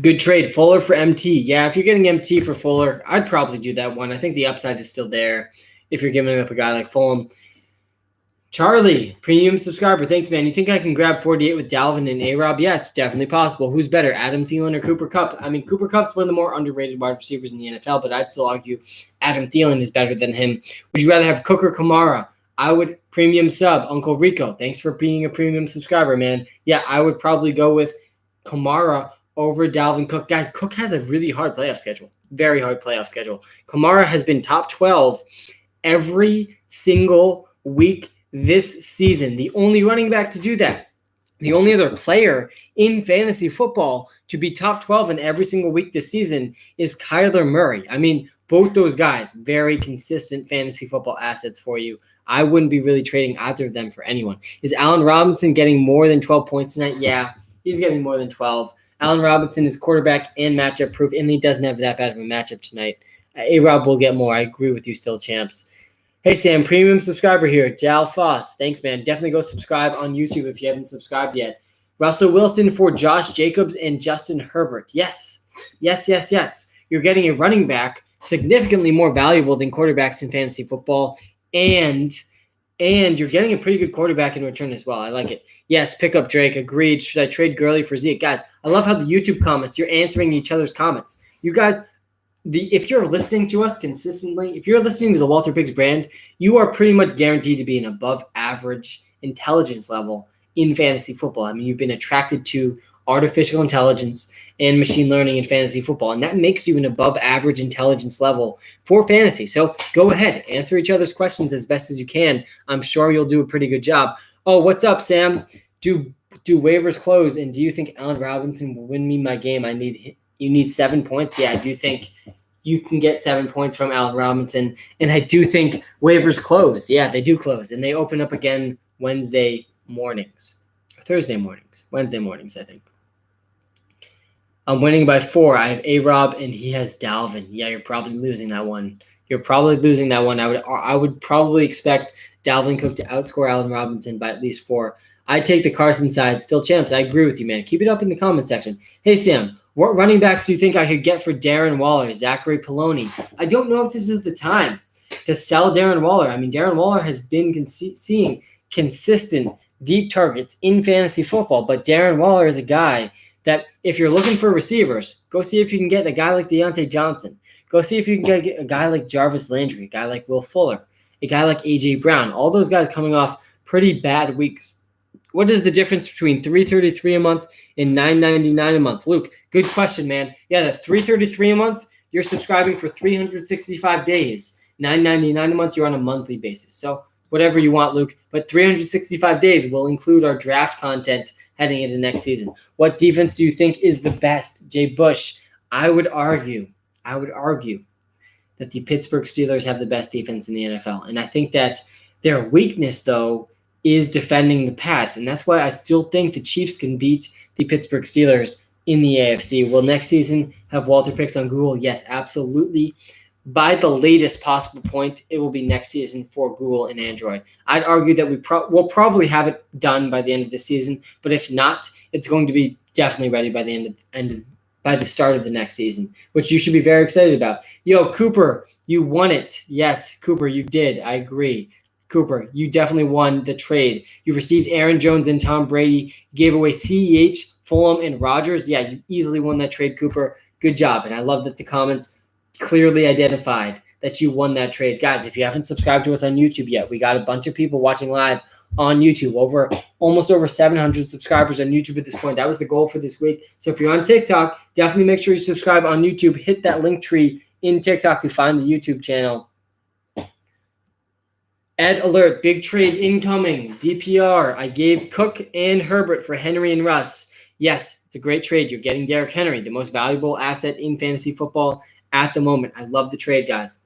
Good trade, Fuller for MT. Yeah, if you're getting MT for Fuller, I'd probably do that one. I think the upside is still there if you're giving up a guy like Fulham. Charlie, premium subscriber. Thanks, man. You think I can grab 48 with Dalvin and A-Rob? Yeah, it's definitely possible. Who's better, Adam Thielen or Cooper Kupp? I mean, Cooper Kupp's one of the more underrated wide receivers in the NFL, but I'd still argue Adam Thielen is better than him. Would you rather have Cook or Kamara? I would premium sub, Uncle Rico. Thanks for being a premium subscriber, man. Yeah, I would probably go with Kamara over Dalvin Cook. Guys, Cook has a really hard playoff schedule. Very hard playoff schedule. Kamara has been top 12 every single week this season. The only running back to do that. The only other player in fantasy football to be top 12 in every single week this season is Kyler Murray. I mean, both those guys, very consistent fantasy football assets for you. I wouldn't be really trading either of them for anyone. Is Allen Robinson getting more than 12 points tonight? Yeah, he's getting more than 12. Allen Robinson is quarterback and matchup proof, and he doesn't have that bad of a matchup tonight. A-Rob will get more. I agree with you still, champs. Hey, Sam, premium subscriber here. Jal Foss. Thanks, man. Definitely go subscribe on YouTube if you haven't subscribed yet. Russell Wilson for Josh Jacobs and Justin Herbert. Yes. Yes, yes, yes. You're getting a running back significantly more valuable than quarterbacks in fantasy football, and you're getting a pretty good quarterback in return as well. I like it. Yes, pick up Drake. Agreed. Should I trade Gurley for Zeke? Guys, I love how the YouTube comments, you're answering each other's comments. You guys, if you're listening to us consistently, if you're listening to the Walter Pigs brand, you are pretty much guaranteed to be an above average intelligence level in fantasy football. I mean, you've been attracted to artificial intelligence and machine learning in fantasy football, and that makes you an above average intelligence level for fantasy. So go ahead, answer each other's questions as best as you can. I'm sure you'll do a pretty good job. Oh, what's up, Sam? Do waivers close, and do you think Allen Robinson will win me my game? You need 7 points. Yeah, I do think you can get 7 points from Allen Robinson, and I do think waivers close. Yeah, they do close, and they open up again Wednesday mornings. Thursday mornings. Wednesday mornings, I think. I'm winning by 4. I have A-Rob, and he has Dalvin. Yeah, you're probably losing that one. I would probably expect Dalvin Cook to outscore Allen Robinson by at least 4. I take the Carson side. Still champs. I agree with you, man. Keep it up in the comment section. Hey, Sam, what running backs do you think I could get for Darren Waller, Zachary Poloni? I don't know if this is the time to sell Darren Waller. I mean, Darren Waller has been seeing consistent deep targets in fantasy football, but Darren Waller is a guy that if you're looking for receivers, go see if you can get a guy like Deontay Johnson. Go see if you can get a guy like Jarvis Landry, a guy like Will Fuller, a guy like A.J. Brown. All those guys coming off pretty bad weeks. What is the difference between $333 a month and $999 a month? Luke, good question, man. Yeah, the $333 a month, you're subscribing for 365 days. $999 a month, you're on a monthly basis. So whatever you want, Luke. But 365 days will include our draft content heading into next season. What defense do you think is the best? Jay Bush, I would argue that the Pittsburgh Steelers have the best defense in the NFL. And I think that their weakness, though, is defending the pass. And that's why I still think the Chiefs can beat the Pittsburgh Steelers in the AFC. Will next season have Walter picks on Google? Yes, absolutely. By the latest possible point, it will be next season for Google and Android. I'd argue that we'll probably have it done by the end of the season, but if not, it's going to be definitely ready by the by the start of the next season, which you should be very excited about. Yo, Cooper, you won it. Yes, Cooper, you did. I agree. Cooper, you definitely won the trade. You received Aaron Jones and Tom Brady. You gave away CEH, Fulham, and Rodgers. Yeah, you easily won that trade, Cooper. Good job. And I love that the comments clearly identified that you won that trade. Guys, if you haven't subscribed to us on YouTube yet, we got a bunch of people watching live on YouTube. Almost over 700 subscribers on YouTube at this point. That was the goal for this week. So if you're on TikTok, definitely make sure you subscribe on YouTube. Hit that link tree in TikTok to find the YouTube channel. Ed alert, big trade incoming. DPR, I gave Cook and Herbert for Henry and Russ. Yes, it's a great trade. You're getting Derrick Henry, the most valuable asset in fantasy football at the moment. I love the trade, guys.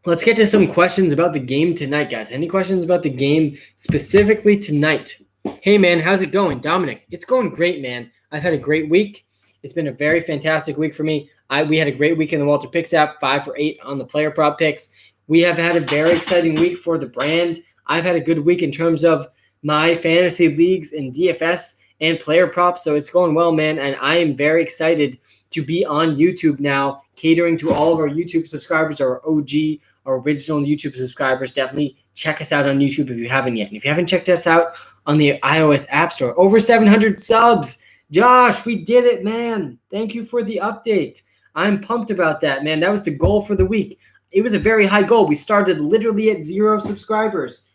Let's get to some questions about the game tonight, guys. Any questions about the game specifically tonight? Hey, man, how's it going? Dominic, it's going great, man. I've had a great week. It's been a very fantastic week for me. We had a great week in the Walter Picks app, 5 for 8 on the player prop picks. We have had a very exciting week for the brand. I've had a good week in terms of my fantasy leagues and DFS and player props, so it's going well, man, and I am very excited to be on YouTube now, catering to all of our YouTube subscribers, our OG, our original YouTube subscribers. Definitely check us out on YouTube if you haven't yet. And if you haven't checked us out on the iOS App Store, over 700 subs. Josh, we did it, man. Thank you for the update. I'm pumped about that, man. That was the goal for the week. It was a very high goal. We started literally at 0 subscribers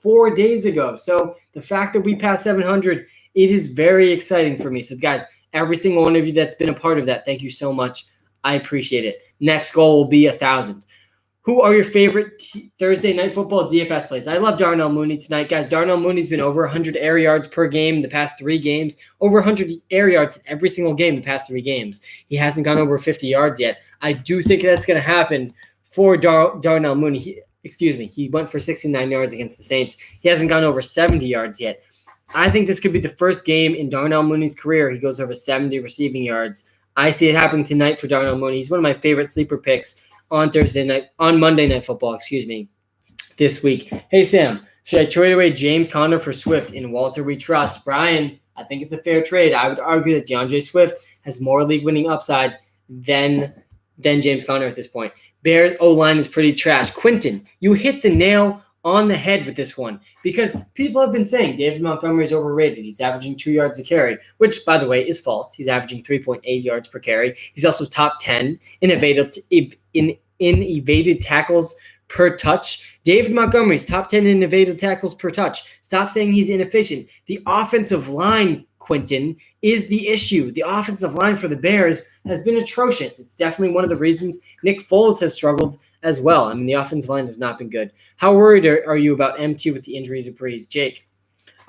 4 days ago. So the fact that we passed 700, it is very exciting for me. So guys, every single one of you that's been a part of that, thank you so much. I appreciate it. Next goal will be 1,000. Who are your favorite Thursday Night Football DFS plays? I love Darnell Mooney tonight, guys. Darnell Mooney's been over 100 air yards per game the past 3 games. Over 100 air yards every single game the past 3 games. He hasn't gone over 50 yards yet. I do think that's going to happen for Darnell Mooney. He went for 69 yards against the Saints. He hasn't gone over 70 yards yet. I think this could be the first game in Darnell Mooney's career he goes over 70 receiving yards. I see it happening tonight for Darnell Mooney. He's one of my favorite sleeper picks on Monday Night Football, this week. Hey, Sam, should I trade away James Conner for Swift in Walter We Trust? Brian, I think it's a fair trade. I would argue that DeAndre Swift has more league-winning upside than James Conner at this point. Bears O-line is pretty trash. Quentin, you hit the nail on the head with this one because people have been saying David Montgomery is overrated. He's averaging 2 yards a carry, which, by the way, is false. He's averaging 3.8 yards per carry. He's also top 10 in evaded tackles per touch. David Montgomery's top 10 in evaded tackles per touch. Stop saying he's inefficient. The offensive line, Quentin, is the issue. The offensive line for the Bears has been atrocious. It's definitely one of the reasons Nick Foles has struggled as well. I mean, the offensive line has not been good. How worried are you about MT with the injury to Breeze? Jake,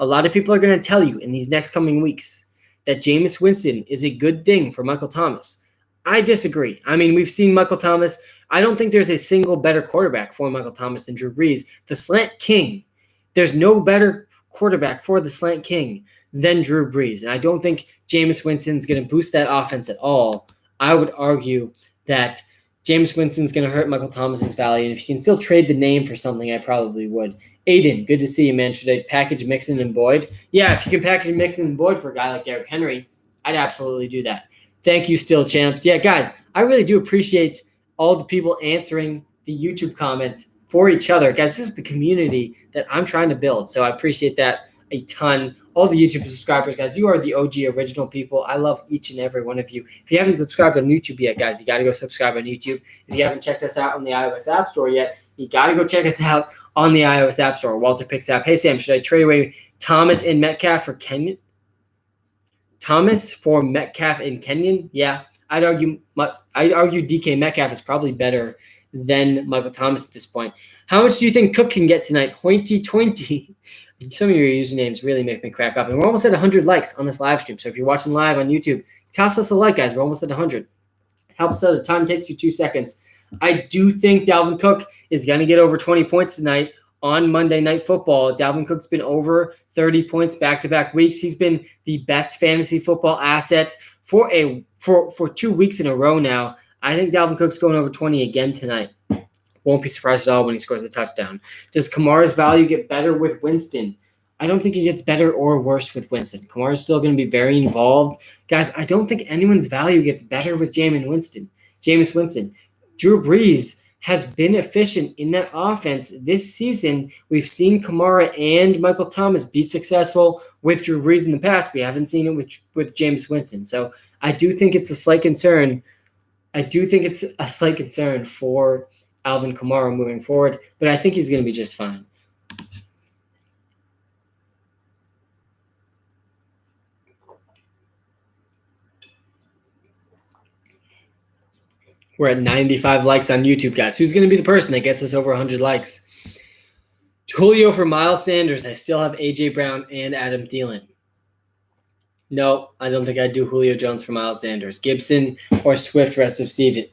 a lot of people are going to tell you in these next coming weeks that Jameis Winston is a good thing for Michael Thomas. I disagree. I mean, we've seen Michael Thomas. I don't think there's a single better quarterback for Michael Thomas than Drew Brees. The slant king. There's no better quarterback for the slant king than Drew Brees. And I don't think Jameis Winston's going to boost that offense at all. I would argue that Jameis Winston's going to hurt Michael Thomas's value. And if you can still trade the name for something, I probably would. Aiden, good to see you, man. Should I package Mixon and Boyd? Yeah, if you can package Mixon and Boyd for a guy like Derrick Henry, I'd absolutely do that. Thank you, Still Champs. Yeah, guys, I really do appreciate all the people answering the YouTube comments for each other. Guys, this is the community that I'm trying to build, so I appreciate that a ton. All the YouTube subscribers, guys, you are the OG original people. I love each and every one of you. If you haven't subscribed on YouTube yet, guys, you got to go subscribe on YouTube. If you haven't checked us out on the iOS App Store yet, you got to go check us out on the iOS App Store. Walter Picks App. Hey, Sam, should I trade away Thomas and Metcalf for Kenyon? Thomas for Metcalf and Kenyon? Yeah, I'd argue DK Metcalf is probably better than Michael Thomas at this point. How much do you think Cook can get tonight? Hoity-toity. Some of your usernames really make me crack up. And we're almost at 100 likes on this live stream. So if you're watching live on YouTube, toss us a like, guys. We're almost at 100. Helps out a ton. Takes you 2 seconds. I do think Dalvin Cook is going to get over 20 points tonight on Monday Night Football. Dalvin Cook's been over 30 points back-to-back weeks. He's been the best fantasy football asset for 2 weeks in a row now. I think Dalvin Cook's going over 20 again tonight. Won't be surprised at all when he scores a touchdown. Does Kamara's value get better with Winston? I don't think it gets better or worse with Winston. Kamara's still going to be very involved. Guys, I don't think anyone's value gets better with Jameis Winston. Drew Brees has been efficient in that offense this season. We've seen Kamara and Michael Thomas be successful with Drew Brees in the past. We haven't seen it with Jameis Winston. So I do think it's a slight concern. For Alvin Kamara moving forward, but I think he's going to be just fine. We're at 95 likes on YouTube, guys. Who's going to be the person that gets us over 100 likes? Julio for Miles Sanders. I still have A.J. Brown and Adam Thielen. No, I don't think I'd do Julio Jones for Miles Sanders. Gibson or Swift rest of season.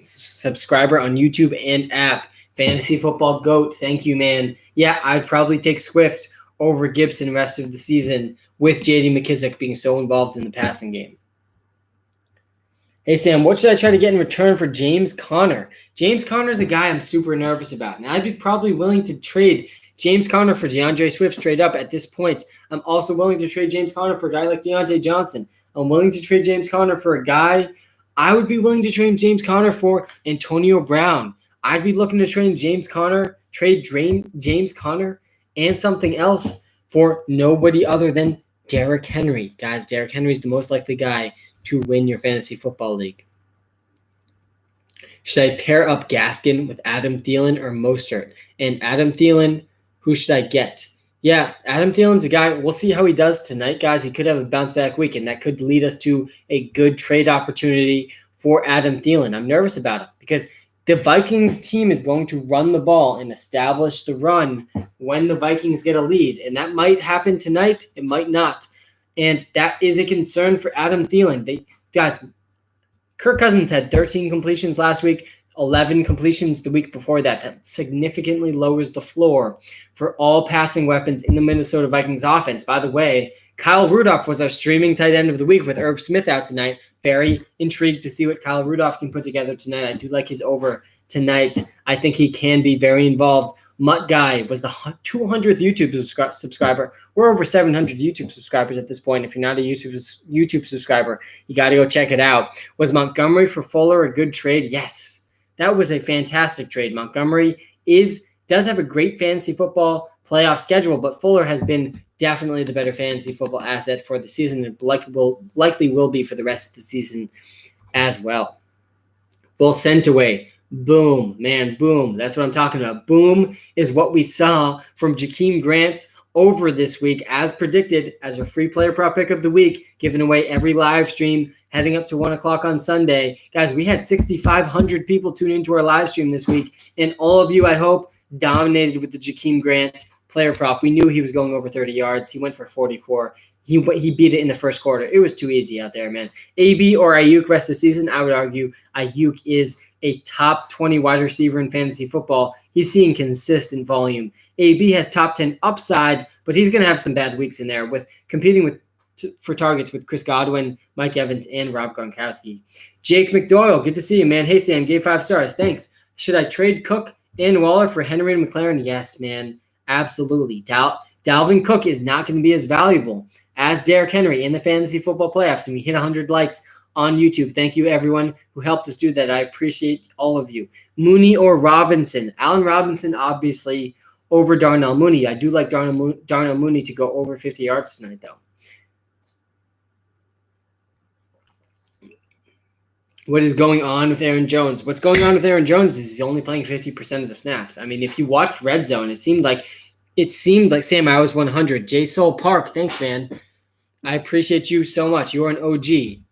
Subscriber on YouTube and app. Fantasy Football GOAT. Thank you, man. Yeah, I'd probably take Swift over Gibson rest of the season with J.D. McKissic being so involved in the passing game. Hey, Sam, what should I try to get in return for James Conner? James Conner is a guy I'm super nervous about, and I'd be probably willing to trade James Conner for DeAndre Swift straight up at this point. I'm also willing to trade James Conner for a guy like Deontay Johnson. I'm willing to trade James Conner for a guy. I would be willing to trade James Conner for Antonio Brown. I'd be looking to trade James Conner and something else for nobody other than Derrick Henry. Guys, Derrick Henry is the most likely guy to win your fantasy football league. Should I pair up Gaskin with Adam Thielen or Mostert? And Adam Thielen, who should I get? Yeah, Adam Thielen's a guy. We'll see how he does tonight, guys. He could have a bounce-back week, and that could lead us to a good trade opportunity for Adam Thielen. I'm nervous about it because the Vikings team is going to run the ball and establish the run when the Vikings get a lead, and that might happen tonight. It might not, and that is a concern for Adam Thielen. Guys, Kirk Cousins had 13 completions last week, 11 completions the week before that. That significantly lowers the floor for all passing weapons in the Minnesota Vikings offense. By the way, Kyle Rudolph was our streaming tight end of the week with Irv Smith out tonight. Very intrigued to see what Kyle Rudolph can put together tonight. I do like his over tonight. I think he can be very involved. Mutt Guy was the 200th YouTube subscriber. We're over 700 YouTube subscribers at this point. If you're not a YouTube subscriber, you got to go check it out. Was Montgomery for Fuller a good trade? Yes. That was a fantastic trade. Montgomery does have a great fantasy football playoff schedule, but Fuller has been definitely the better fantasy football asset for the season and likely will be for the rest of the season as well. Bull sent away. Boom, man, boom. That's what I'm talking about. Boom is what we saw from Jakeem Grant over this week, as predicted, as a free player prop pick of the week, giving away every live stream heading up to 1 o'clock on Sunday. Guys, we had 6,500 people tune into our live stream this week, and all of you, I hope, dominated with the Jakeem Grant player prop. We knew he was going over 30 yards. He went for 44. He beat it in the first quarter. It was too easy out there, man. AB or Ayuk rest of the season, I would argue Ayuk is a top 20 wide receiver in fantasy football. He's seeing consistent volume. AB has top 10 upside, but he's going to have some bad weeks in there with competing with for targets with Chris Godwin, Mike Evans, and Rob Gronkowski. Jake McDoyle, good to see you, man. Hey, Sam, gave 5 stars. Thanks. Should I trade Cook and Waller for Henry and McLaren? Yes, man. Absolutely. Dalvin Cook is not going to be as valuable as Derrick Henry in the fantasy football playoffs, and we hit 100 likes on YouTube. Thank you, everyone who helped us do that. I appreciate all of you. Mooney or Robinson? Allen Robinson, obviously, over Darnell Mooney. I do like Darnell Mooney to go over 50 yards tonight, though. What is going on with Aaron Jones? What's going on with Aaron Jones is he's only playing 50% of the snaps. I mean, if you watched Red Zone, it seemed like Sam, I was 100. J Soul Park, thanks, man. I appreciate you so much. You're an OG.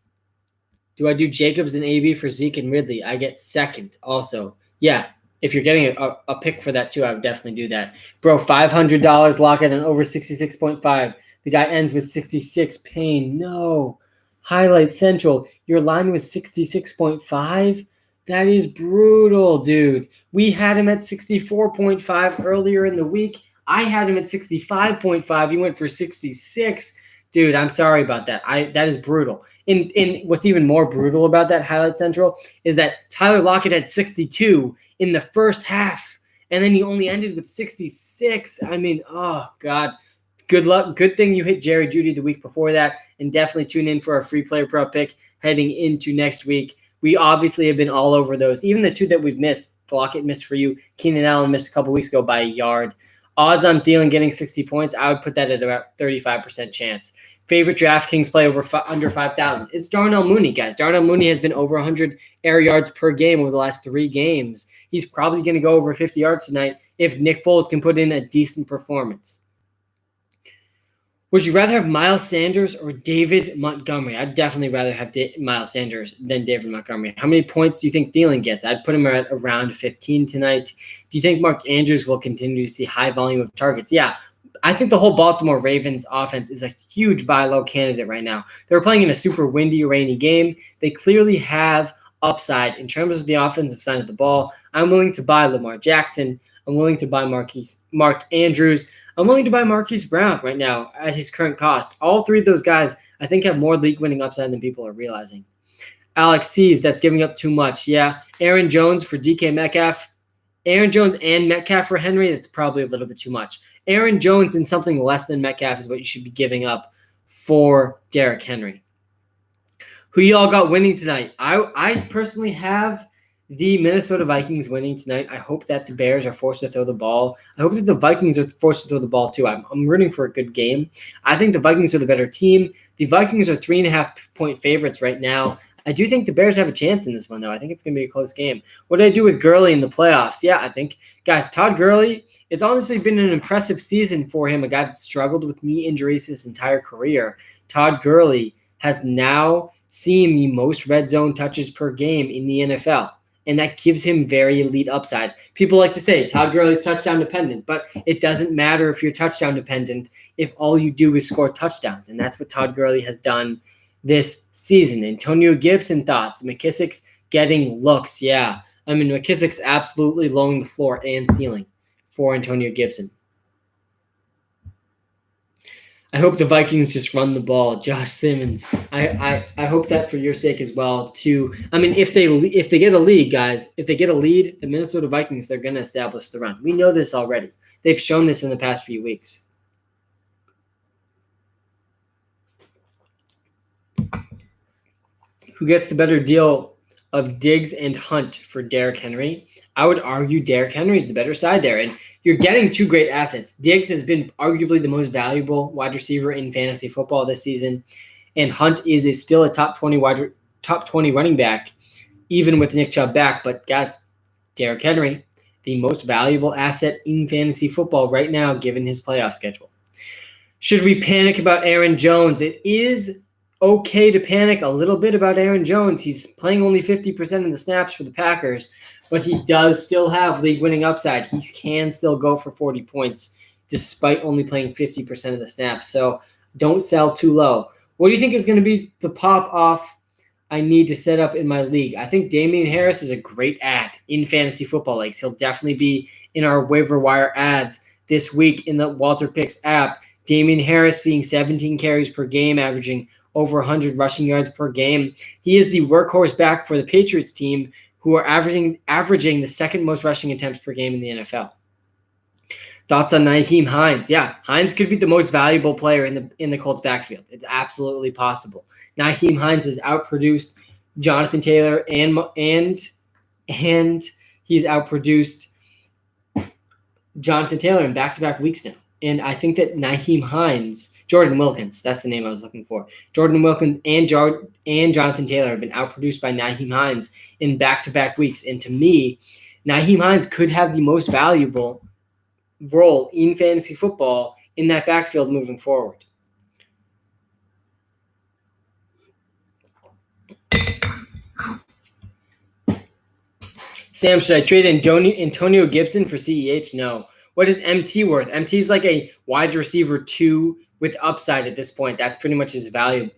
Do I do Jacobs and AB for Zeke and Ridley? I get second also. Yeah, if you're getting a pick for that too, I would definitely do that. Bro, $500 lock it on over 66.5. The guy ends with 66. Pain. No. Highlight Central. Your line was 66.5? That is brutal, dude. We had him at 64.5 earlier in the week. I had him at 65.5. He went for 66. Dude, I'm sorry about that. That is brutal. And what's even more brutal about that Highlight Central is that Tyler Lockett had 62 in the first half, and then he only ended with 66. I mean, oh, God. Good luck. Good thing you hit Jerry Jeudy the week before that, and definitely tune in for our free player prop pick heading into next week. We obviously have been all over those. Even the two that we've missed, Lockett missed for you. Keenan Allen missed a couple weeks ago by a yard. Odds on Thielen getting 60 points, I would put that at about 35% chance. Favorite DraftKings play under 5,000. It's Darnell Mooney, guys. Darnell Mooney has been over 100 air yards per game over the last 3 games. He's probably going to go over 50 yards tonight if Nick Foles can put in a decent performance. Would you rather have Miles Sanders or David Montgomery? I'd definitely rather have Miles Sanders than David Montgomery. How many points do you think Thielen gets? I'd put him at around 15 tonight. Do you think Mark Andrews will continue to see high volume of targets? Yeah. I think the whole Baltimore Ravens offense is a huge buy low candidate right now. They're playing in a super windy, rainy game. They clearly have upside in terms of the offensive side of the ball. I'm willing to buy Lamar Jackson. I'm willing to buy Mark Andrews. I'm willing to buy Marquise Brown right now at his current cost. All 3 of those guys, I think, have more league-winning upside than people are realizing. Alex sees that's giving up too much. Yeah, Aaron Jones for DK Metcalf. Aaron Jones and Metcalf for Henry, that's probably a little bit too much. Aaron Jones and something less than Metcalf is what you should be giving up for Derrick Henry. Who y'all got winning tonight? I personally have the Minnesota Vikings winning tonight. I hope that the Bears are forced to throw the ball. I hope that the Vikings are forced to throw the ball too. I'm rooting for a good game. I think the Vikings are the better team. The Vikings are 3.5-point favorites right now. I do think the Bears have a chance in this one, though. I think it's going to be a close game. What did I do with Gurley in the playoffs? Yeah, I think, guys, Todd Gurley, it's honestly been an impressive season for him, a guy that struggled with knee injuries his entire career. Todd Gurley has now seen the most red zone touches per game in the NFL, and that gives him very elite upside. People like to say Todd Gurley's touchdown dependent, but it doesn't matter if you're touchdown dependent if all you do is score touchdowns, and that's what Todd Gurley has done this season. Antonio Gibson thoughts. McKissick's getting looks. Yeah. I mean, McKissick's absolutely lowering the floor and ceiling for Antonio Gibson. I hope the Vikings just run the ball. Josh Simmons. I hope that for your sake as well, too. I mean, if they get a lead, guys, if they get a lead, the Minnesota Vikings, they're going to establish the run. We know this already. They've shown this in the past few weeks. Who gets the better deal of Diggs and Hunt for Derrick Henry? I would argue Derrick Henry is the better side there. And you're getting 2 great assets. Diggs has been arguably the most valuable wide receiver in fantasy football this season. And Hunt is still a top 20 running back, even with Nick Chubb back. But guys, Derrick Henry, the most valuable asset in fantasy football right now, given his playoff schedule. Should we panic about Aaron Jones? It is okay to panic a little bit about Aaron Jones. He's playing only 50% of the snaps for the Packers, but he does still have league-winning upside. He can still go for 40 points despite only playing 50% of the snaps. So don't sell too low. What do you think is going to be the pop-off I need to set up in my league? I think Damian Harris is a great ad in fantasy football leagues. He'll definitely be in our waiver wire ads this week in the Walter Picks app. Damian Harris seeing 17 carries per game, averaging over 100 rushing yards per game. He is the workhorse back for the Patriots team, who are averaging the second most rushing attempts per game in the NFL. Thoughts on Nyheim Hines? Yeah, Hines could be the most valuable player in the Colts backfield. It's absolutely possible. Nyheim Hines has outproduced Jonathan Taylor and he's outproduced Jonathan Taylor in back-to-back weeks now. And I think that Nyheim Hines, Jordan Wilkins, that's the name I was looking for. Jordan Wilkins and Jonathan Taylor have been outproduced by Nyheim Hines in back-to-back weeks. And to me, Nyheim Hines could have the most valuable role in fantasy football in that backfield moving forward. Sam, should I trade Antonio Gibson for CEH? No. What is MT worth? MT is like a wide receiver 2 with upside at this point. That's pretty much his value.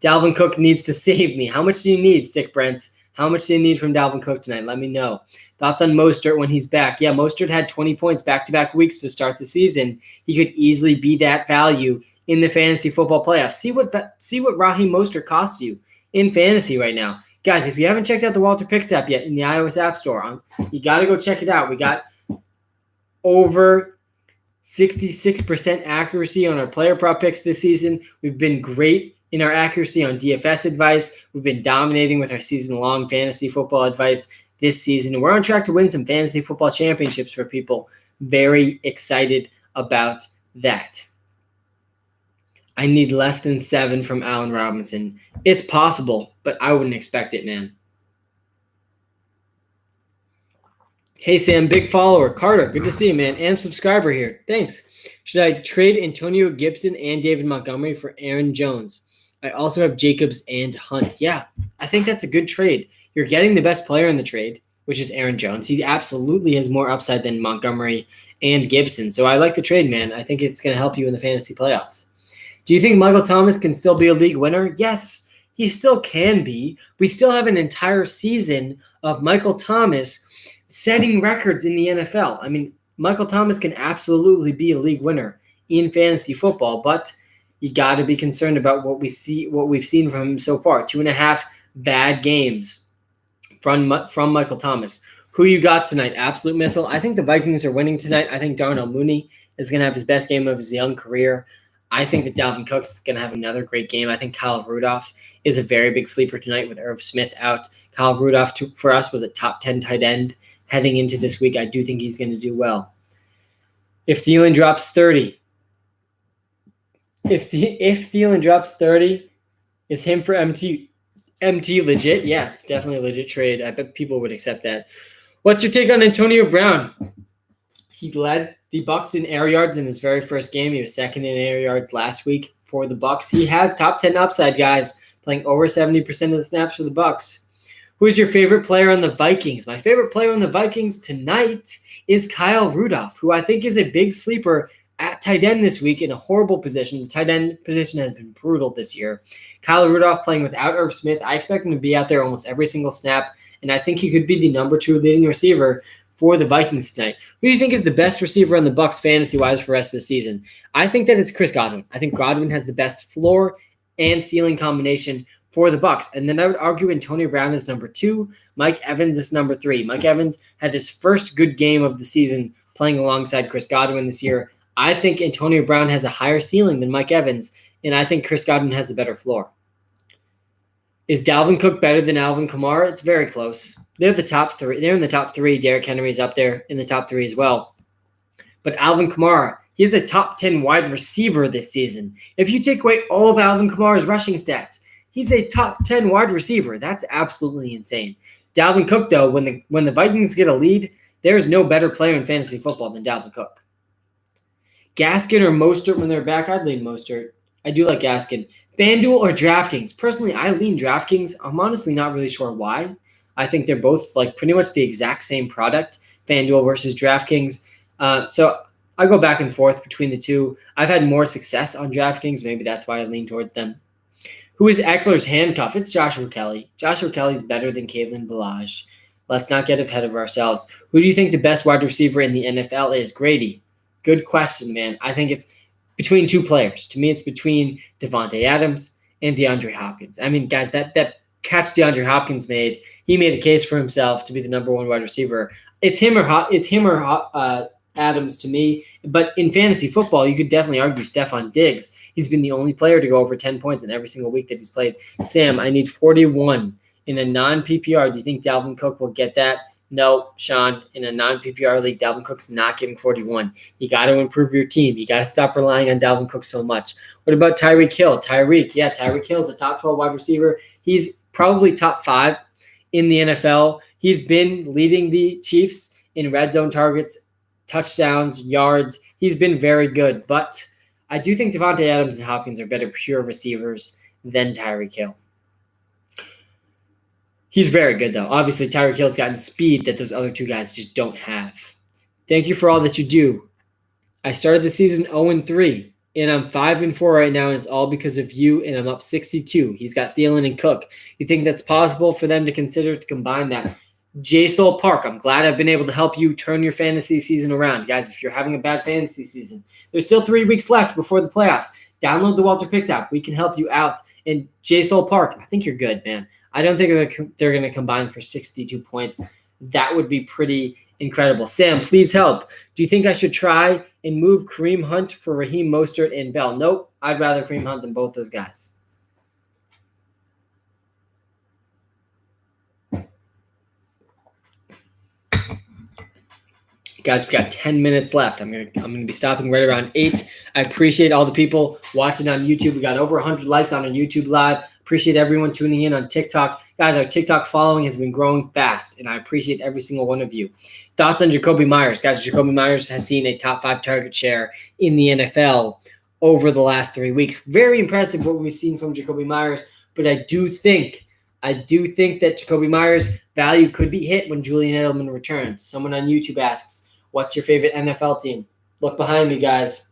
Dalvin Cook needs to save me. How much do you need, Stick Brents? How much do you need from Dalvin Cook tonight? Let me know. Thoughts on Mostert when he's back? Yeah, Mostert had 20 points back-to-back weeks to start the season. He could easily be that value in the fantasy football playoffs. See what Raheem Mostert costs you in fantasy right now. Guys, if you haven't checked out the Walter Picks app yet in the iOS App Store, you got to go check it out. We got over 66% accuracy on our player prop picks this season. We've been great in our accuracy on DFS advice. We've been dominating with our season-long fantasy football advice this season. We're on track to win some fantasy football championships for people. Very excited about that. I need less than 7 from Allen Robinson. It's possible, but I wouldn't expect it, man. Hey, Sam, big follower. Carter, good to see you, man. And subscriber here. Thanks. Should I trade Antonio Gibson and David Montgomery for Aaron Jones? I also have Jacobs and Hunt. Yeah, I think that's a good trade. You're getting the best player in the trade, which is Aaron Jones. He absolutely has more upside than Montgomery and Gibson. So I like the trade, man. I think it's going to help you in the fantasy playoffs. Do you think Michael Thomas can still be a league winner? Yes, he still can be. We still have an entire season of Michael Thomas setting records in the NFL. I mean, Michael Thomas can absolutely be a league winner in fantasy football, but you got to be concerned about what we've seen from him so far. 2.5 bad games from Michael Thomas. Who you got tonight? Absolute missile. I think the Vikings are winning tonight. I think Darnell Mooney is going to have his best game of his young career. I think that Dalvin Cook's going to have another great game. I think Kyle Rudolph is a very big sleeper tonight with Irv Smith out. Kyle Rudolph, for us, was a top 10 tight end heading into this week. I do think he's going to do well. If Thielen drops 30, if Thielen drops 30, is him for MT legit? Yeah, it's definitely a legit trade. I bet people would accept that. What's your take on Antonio Brown? He led the Bucs in air yards in his very first game. He was second in air yards last week for the Bucs. He has top 10 upside, guys, playing over 70% of the snaps for the Bucs. Who is your favorite player on the Vikings? My favorite player on the Vikings tonight is Kyle Rudolph, who I think is a big sleeper at tight end this week in a horrible position. The tight end position has been brutal this year. Kyle Rudolph playing without Irv Smith. I expect him to be out there almost every single snap, and I think he could be the number 2 leading receiver for the Vikings tonight. Who do you think is the best receiver on the Bucs fantasy-wise for the rest of the season? I think that it's Chris Godwin. I think Godwin has the best floor and ceiling combination for the Bucs. And then I would argue Antonio Brown is number 2. Mike Evans is number 3. Mike Evans had his first good game of the season playing alongside Chris Godwin this year. I think Antonio Brown has a higher ceiling than Mike Evans, and I think Chris Godwin has a better floor. Is Dalvin Cook better than Alvin Kamara? It's very close. They're the top 3. They're in the top 3. Derrick Henry's up there in the top 3 as well. But Alvin Kamara, he's a top 10 wide receiver this season. If you take away all of Alvin Kamara's rushing stats, he's a top 10 wide receiver. That's absolutely insane. Dalvin Cook, though, when the Vikings get a lead, there is no better player in fantasy football than Dalvin Cook. Gaskin or Mostert when they're back? I'd lean Mostert. I do like Gaskin. FanDuel or DraftKings? Personally, I lean DraftKings. I'm honestly not really sure why. I think they're both like pretty much the exact same product, FanDuel versus DraftKings. So I go back and forth between the two. I've had more success on DraftKings. Maybe that's why I lean towards them. Who is Eckler's handcuff? It's Joshua Kelly. Joshua Kelly's better than Kalen Ballage. Let's not get ahead of ourselves. Who do you think the best wide receiver in the NFL is? Grady. Good question, man. I think it's between two players. To me, it's between Davante Adams and DeAndre Hopkins. I mean, guys, that catch DeAndre Hopkins made, he made a case for himself to be the number one wide receiver. It's him or Adams to me. But in fantasy football, you could definitely argue Stephon Diggs. He's been the only player to go over 10 points in every single week that he's played. Sam, I need 41 in a non-PPR. Do you think Dalvin Cook will get that? No, Sean, in a non-PPR league, Dalvin Cook's not getting 41. You got to improve your team. You got to stop relying on Dalvin Cook so much. What about Tyreek Hill? Tyreek Hill's a top 12 wide receiver. He's probably top 5 in the NFL. He's been leading the Chiefs in red zone targets, touchdowns, yards. He's been very good. But I do think Davante Adams and Hopkins are better pure receivers than Tyreek Hill. He's very good, though. Obviously, Tyreek Hill's gotten speed that those other two guys just don't have. Thank you for all that you do. I started the season 0-3, and I'm 5-4 right now, and it's all because of you, and I'm up 62. He's got Thielen and Cook. You think that's possible for them to consider to combine that? J-Soul Park, I'm glad I've been able to help you turn your fantasy season around. Guys, if you're having a bad fantasy season, there's still 3 weeks left before the playoffs. Download the Walter Picks app. We can help you out. And J-Soul Park, I think you're good, man. I don't think they're going to combine for 62 points. That would be pretty incredible. Sam, please help. Do you think I should try and move Kareem Hunt for Raheem Mostert and Bell? Nope. I'd rather Kareem Hunt than both those guys. Guys, we got 10 minutes left. I'm gonna be stopping right around 8. I appreciate all the people watching on YouTube. We got over 100 likes on our YouTube live. Appreciate everyone tuning in on TikTok. Guys, our TikTok following has been growing fast, and I appreciate every single one of you. Thoughts on Jakobi Meyers? Guys, Jakobi Meyers has seen a top 5 target share in the NFL over the last 3 weeks. Very impressive what we've seen from Jakobi Meyers, but I do think that Jakobi Meyers' value could be hit when Julian Edelman returns. Someone on YouTube asks, what's your favorite NFL team? Look behind me, guys.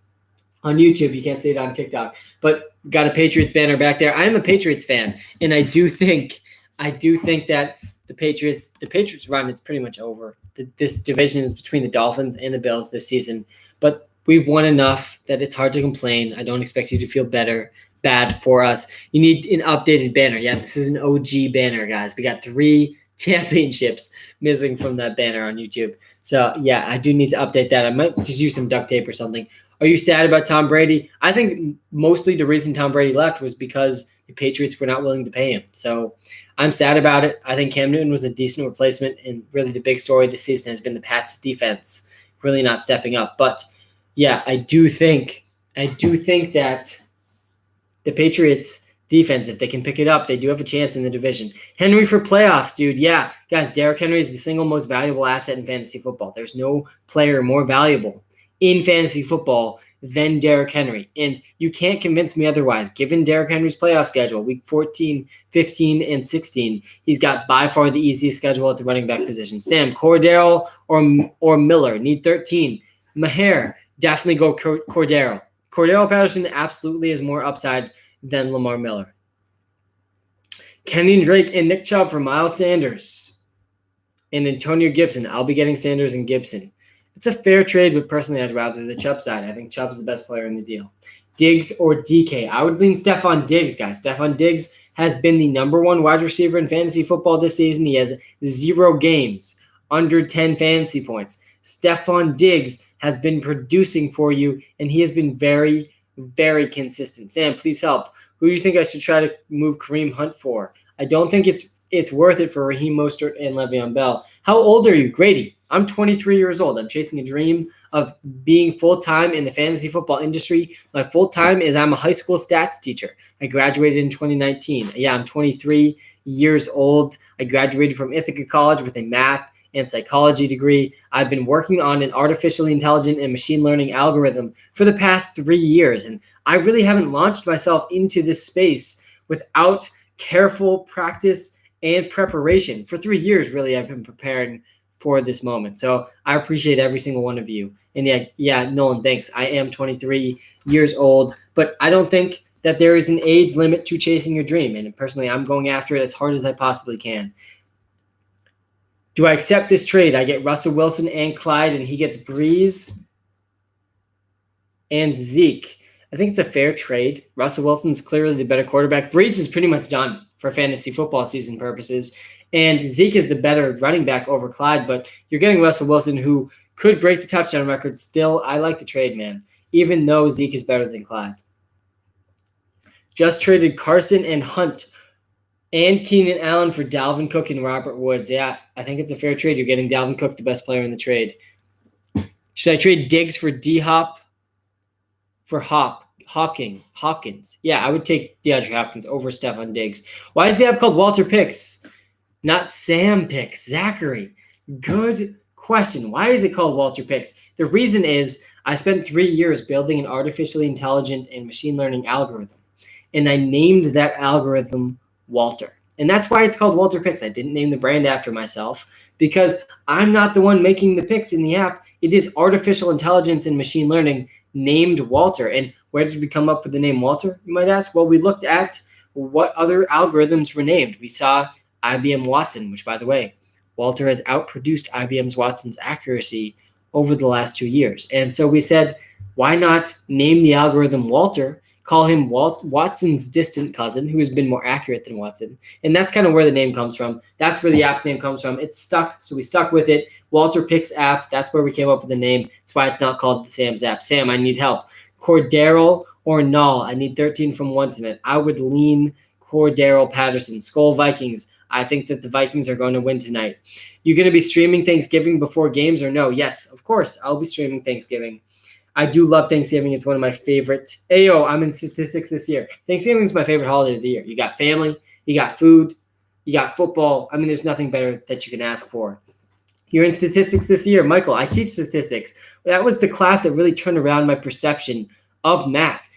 On YouTube, you can't see it on TikTok, but got a Patriots banner back there. I am a Patriots fan, and I do think that the Patriots run, it's pretty much over. This division is between the Dolphins and the Bills this season, but we've won enough that it's hard to complain. I don't expect you to feel bad for us. You need an updated banner. Yeah, this is an OG banner, guys. We got 3 championships missing from that banner on YouTube. So, yeah, I do need to update that. I might just use some duct tape or something. Are you sad about Tom Brady? I think mostly the reason Tom Brady left was because the Patriots were not willing to pay him. So I'm sad about it. I think Cam Newton was a decent replacement, and really the big story this season has been the Pats defense really not stepping up. But, yeah, I do think that the Patriots defense, if they can pick it up, they do have a chance in the division. Henry for playoffs, dude. Yeah, guys, Derrick Henry is the single most valuable asset in fantasy football. There's no player more valuable in fantasy football than Derrick Henry. And you can't convince me otherwise. Given Derrick Henry's playoff schedule, week 14, 15, and 16, he's got by far the easiest schedule at the running back position. Sam, Cordero or Miller, need 13. Maher, definitely go Cordero. Cordero Patterson absolutely has more upside than Lamar Miller. Kenyon Drake and Nick Chubb for Miles Sanders. And Antonio Gibson. I'll be getting Sanders and Gibson. It's a fair trade, but personally, I'd rather the Chubb side. I think Chubb's the best player in the deal. Diggs or DK? I would lean Stephon Diggs, guys. Stephon Diggs has been the number 1 wide receiver in fantasy football this season. He has 0 games under 10 fantasy points. Stephon Diggs has been producing for you, and he has been very, very consistent. Sam, please help. Who do you think I should try to move Kareem Hunt for? I don't think it's worth it for Raheem Mostert and Le'Veon Bell. How old are you? Grady. I'm 23 years old. I'm chasing a dream of being full-time in the fantasy football industry. My full-time is I'm a high school stats teacher. I graduated in 2019. Yeah, I'm 23 years old. I graduated from Ithaca College with a math and psychology degree. I've been working on an artificially intelligent and machine learning algorithm for the past 3 years, and I really haven't launched myself into this space without careful practice and preparation. For 3 years, really, I've been preparing for this moment. So I appreciate every single one of you. And yeah, Nolan, thanks. I am 23 years old, but I don't think that there is an age limit to chasing your dream. And personally, I'm going after it as hard as I possibly can. Do I accept this trade? I get Russell Wilson and Clyde, and he gets Breeze and Zeke. I think it's a fair trade. Russell Wilson's clearly the better quarterback. Brees is pretty much done for fantasy football season purposes. And Zeke is the better running back over Clyde, but you're getting Russell Wilson, who could break the touchdown record. Still, I like the trade, man, even though Zeke is better than Clyde. Just traded Carson and Hunt and Keenan Allen for Dalvin Cook and Robert Woods. Yeah, I think it's a fair trade. You're getting Dalvin Cook, the best player in the trade. Should I trade Diggs for D-Hop? For Hopkins. Yeah, I would take DeAndre Hopkins over Stephon Diggs. Why is the app called Walter Picks, not Sam Picks? Zachary, good question. Why is it called Walter Picks? The reason is I spent 3 years building an artificially intelligent and machine learning algorithm, and I named that algorithm Walter. And that's why it's called Walter Picks. I didn't name the brand after myself because I'm not the one making the picks in the app. It is artificial intelligence and machine learning named Walter. And where did we come up with the name Walter, you might ask? Well, we looked at what other algorithms were named. We saw IBM Watson, which, by the way, Walter has outproduced IBM's Watson's accuracy over the last 2 years. And so we said, why not name the algorithm Walter, call him Watson's distant cousin, who has been more accurate than Watson. And that's kind of where the name comes from. That's where the app name comes from. It's stuck, so we stuck with it. Walter Picks app, that's where we came up with the name. That's why it's not called the Sam's app. Sam, I need help. Cordero or Null? I need 13 from one tonight. I would lean Cordero Patterson. Skull Vikings. I think that the Vikings are going to win tonight. You going to be streaming Thanksgiving before games or no? Yes, of course. I'll be streaming Thanksgiving. I do love Thanksgiving. It's one of my favorite. Ayo, I'm in statistics this year. Thanksgiving is my favorite holiday of the year. You got family, you got food, you got football. I mean, there's nothing better that you can ask for. You're in statistics this year. Michael, I teach statistics. That was the class that really turned around my perception of math.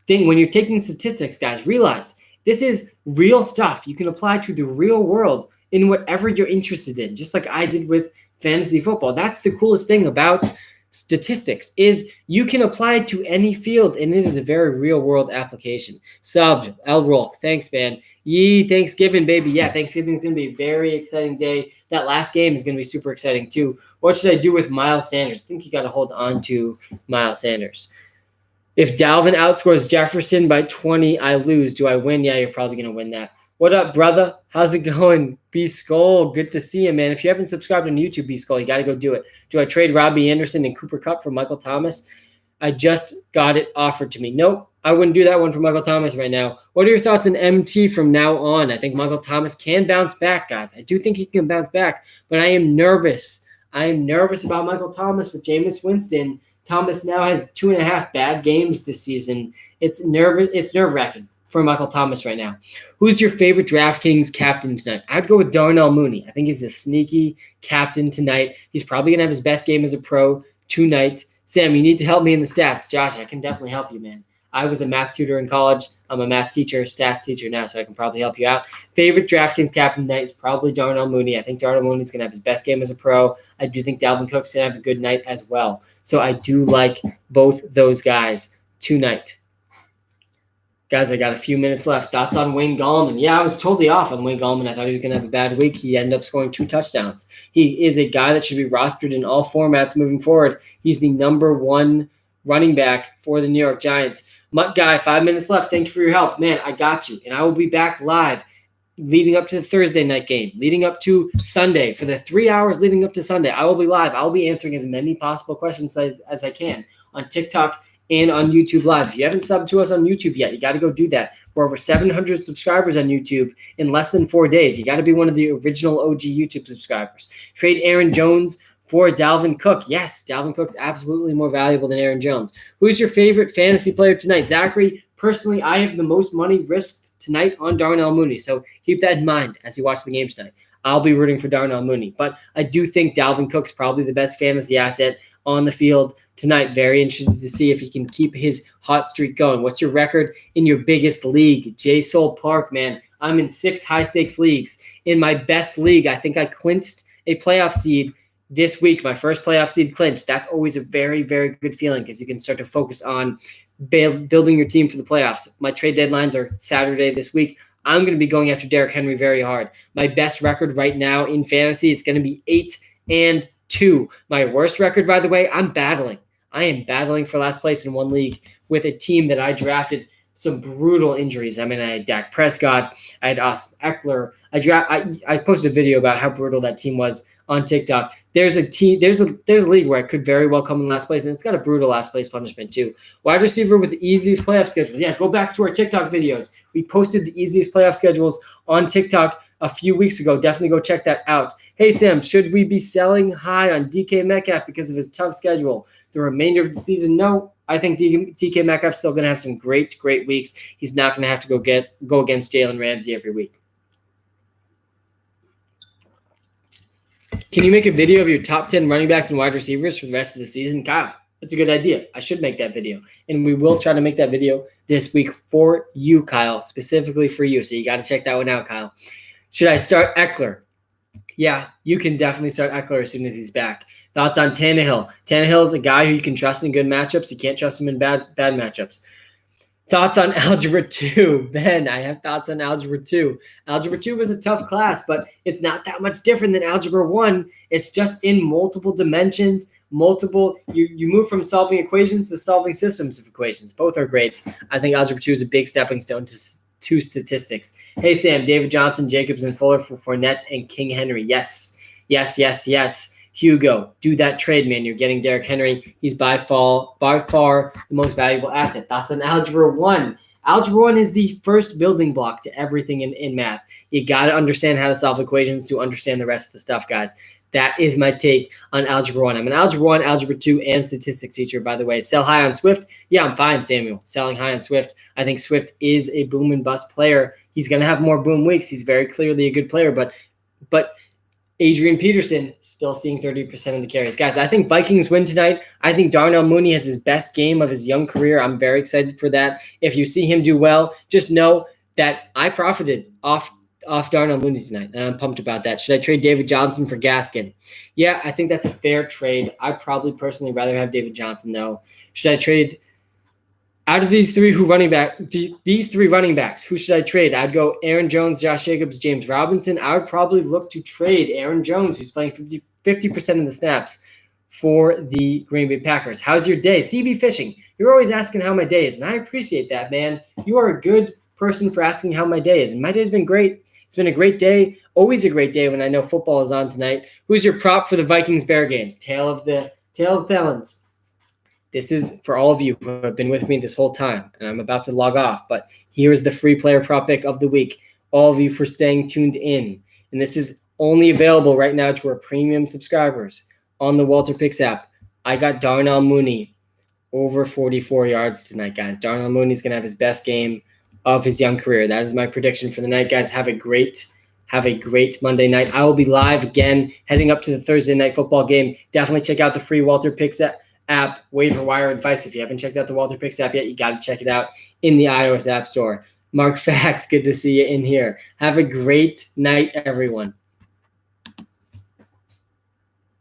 When you're taking statistics, guys, realize this is real stuff. You can apply to the real world in whatever you're interested in, just like I did with fantasy football. That's the coolest thing about statistics is you can apply it to any field, and it is a very real world application. Sub L Roll, thanks, man. Yee, Thanksgiving, baby. Yeah, Thanksgiving is going to be a very exciting day. That last game is going to be super exciting too. What should I do with Miles Sanders? I think you got to hold on to Miles Sanders. If Dalvin outscores Jefferson by 20, I lose. Do I win? Yeah, you're probably going to win that. What up, brother? How's it going? B-Skull, good to see you, man. If you haven't subscribed on YouTube, B-Skull, you got to go do it. Do I trade Robbie Anderson and Cooper Kupp for Michael Thomas? I just got it offered to me. Nope, I wouldn't do that one for Michael Thomas right now. What are your thoughts on MT from now on? I think Michael Thomas can bounce back, guys. I do think he can bounce back, but I am nervous. I am nervous about Michael Thomas with Jameis Winston. Thomas now has 2.5 bad games this season. It's nerve-wracking for Michael Thomas right now. Who's your favorite DraftKings captain tonight? I'd go with Darnell Mooney. I think he's a sneaky captain tonight. He's probably going to have his best game as a pro tonight. Sam, you need to help me in the stats. Josh, I can definitely help you, man. I was a math tutor in college. I'm a math teacher, stats teacher now, so I can probably help you out. Favorite DraftKings captain tonight is probably Darnell Mooney. I think Darnell Mooney's going to have his best game as a pro. I do think Dalvin Cook's going to have a good night as well. So I do like both those guys tonight. Guys, I got a few minutes left. Thoughts on Wayne Gallman? Yeah, I was totally off on Wayne Gallman. I thought he was going to have a bad week. He ended up scoring 2 touchdowns. He is a guy that should be rostered in all formats moving forward. He's the number 1 running back for the New York Giants. Mutt Guy, 5 minutes left. Thank you for your help. Man, I got you. And I will be back live leading up to the Thursday night game, leading up to Sunday. For the 3 hours leading up to Sunday, I will be live. I will be answering as many possible questions as I can on TikTok and on YouTube Live. If you haven't subbed to us on YouTube yet, you got to go do that. We're over 700 subscribers on YouTube in less than 4 days. You got to be one of the original OG YouTube subscribers. Trade Aaron Jones for Dalvin Cook. Yes, Dalvin Cook's absolutely more valuable than Aaron Jones. Who's your favorite fantasy player tonight? Zachary, personally, I have the most money risked tonight on Darnell Mooney, so keep that in mind as you watch the game tonight. I'll be rooting for Darnell Mooney, but I do think Dalvin Cook's probably the best fantasy asset on the field tonight. Very interested to see if he can keep his hot streak going. What's your record in your biggest league? J Soul Park, man. I'm in 6 high-stakes leagues. In my best league, I think I clinched a playoff seed this week. My first playoff seed clinched. That's always a very, very good feeling because you can start to focus on building your team for the playoffs. My trade deadlines are Saturday this week. I'm going to be going after Derrick Henry very hard. My best record right now in fantasy is going to be 8-2. My worst record, by the way, I'm battling I am battling for last place in one league with a team that I drafted some brutal injuries. I mean, I had Dak Prescott, I had Austin Eckler. I posted a video about how brutal that team was on TikTok. There's a league where I could very well come in last place, and it's got a brutal last place punishment too. Wide receiver with the easiest playoff schedule. Yeah, go back to our TikTok videos. We posted the easiest playoff schedules on TikTok a few weeks ago. Definitely go check that out. Hey Sam, should we be selling high on DK Metcalf because of his tough schedule the remainder of the season? No, I think DK Metcalf's still going to have some great weeks. He's not going to have to go against Jalen Ramsey every week. Can you make a video of your top 10 running backs and wide receivers for the rest of the season? Kyle, that's a good idea. I should make that video. And we will try to make that video this week for you, Kyle, specifically for you. So you got to check that one out, Kyle. Should I start Eckler? Yeah, you can definitely start Eckler as soon as he's back. Thoughts on Tannehill? Tannehill is a guy who you can trust in good matchups. You can't trust him in bad matchups. Thoughts on Algebra 2? Ben, I have thoughts on Algebra 2. Algebra 2 was a tough class, but it's not that much different than Algebra 1. It's just in multiple dimensions, you move from solving equations to solving systems of equations. Both are great. I think Algebra 2 is a big stepping stone to statistics. Hey, Sam, David Johnson, Jacobs, and Fuller for Fournette and King Henry. Yes. Hugo, do that trade, man. You're getting Derrick Henry. He's by far the most valuable asset. That's an Algebra 1. Algebra 1 is the first building block to everything in math. You got to understand how to solve equations to understand the rest of the stuff, guys. That is my take on Algebra 1. I'm an Algebra 1, Algebra 2, and statistics teacher, by the way. Sell high on Swift? Yeah, I'm fine, Samuel. Selling high on Swift. I think Swift is a boom and bust player. He's going to have more boom weeks. He's very clearly a good player, but Adrian Peterson still seeing 30% of the carries. Guys, I think Vikings win tonight. I think Darnell Mooney has his best game of his young career. I'm very excited for that. If you see him do well, just know that I profited off Darnell Mooney tonight, and I'm pumped about that. Should I trade David Johnson for Gaskin? Yeah, I think that's a fair trade. I'd probably personally rather have David Johnson, though. Should I trade out of these three running backs, who should I trade? I'd go Aaron Jones, Josh Jacobs, James Robinson. I would probably look to trade Aaron Jones, who's playing 50% of the snaps for the Green Bay Packers. How's your day? CB Fishing, you're always asking how my day is, and I appreciate that, man. You are a good person for asking how my day is, and my day's been great. It's been a great day, always a great day when I know football is on tonight. Who's your prop for the Vikings-Bear games? Tale of Felons. This is for all of you who have been with me this whole time, and I'm about to log off, but here's the free player prop pick of the week. All of you for staying tuned in, and this is only available right now to our premium subscribers on the Walter Picks app. I got Darnell Mooney over 44 yards tonight, guys. Darnell Mooney's going to have his best game of his young career. That is my prediction for the night, guys. Have a great Monday night. I will be live again heading up to the Thursday night football game. Definitely check out the free Walter Picks app, waiver wire advice. If you haven't checked out the Walter Picks app yet, you got to check it out in the iOS App Store. Mark Fact, good to see you in here. Have a great night, everyone.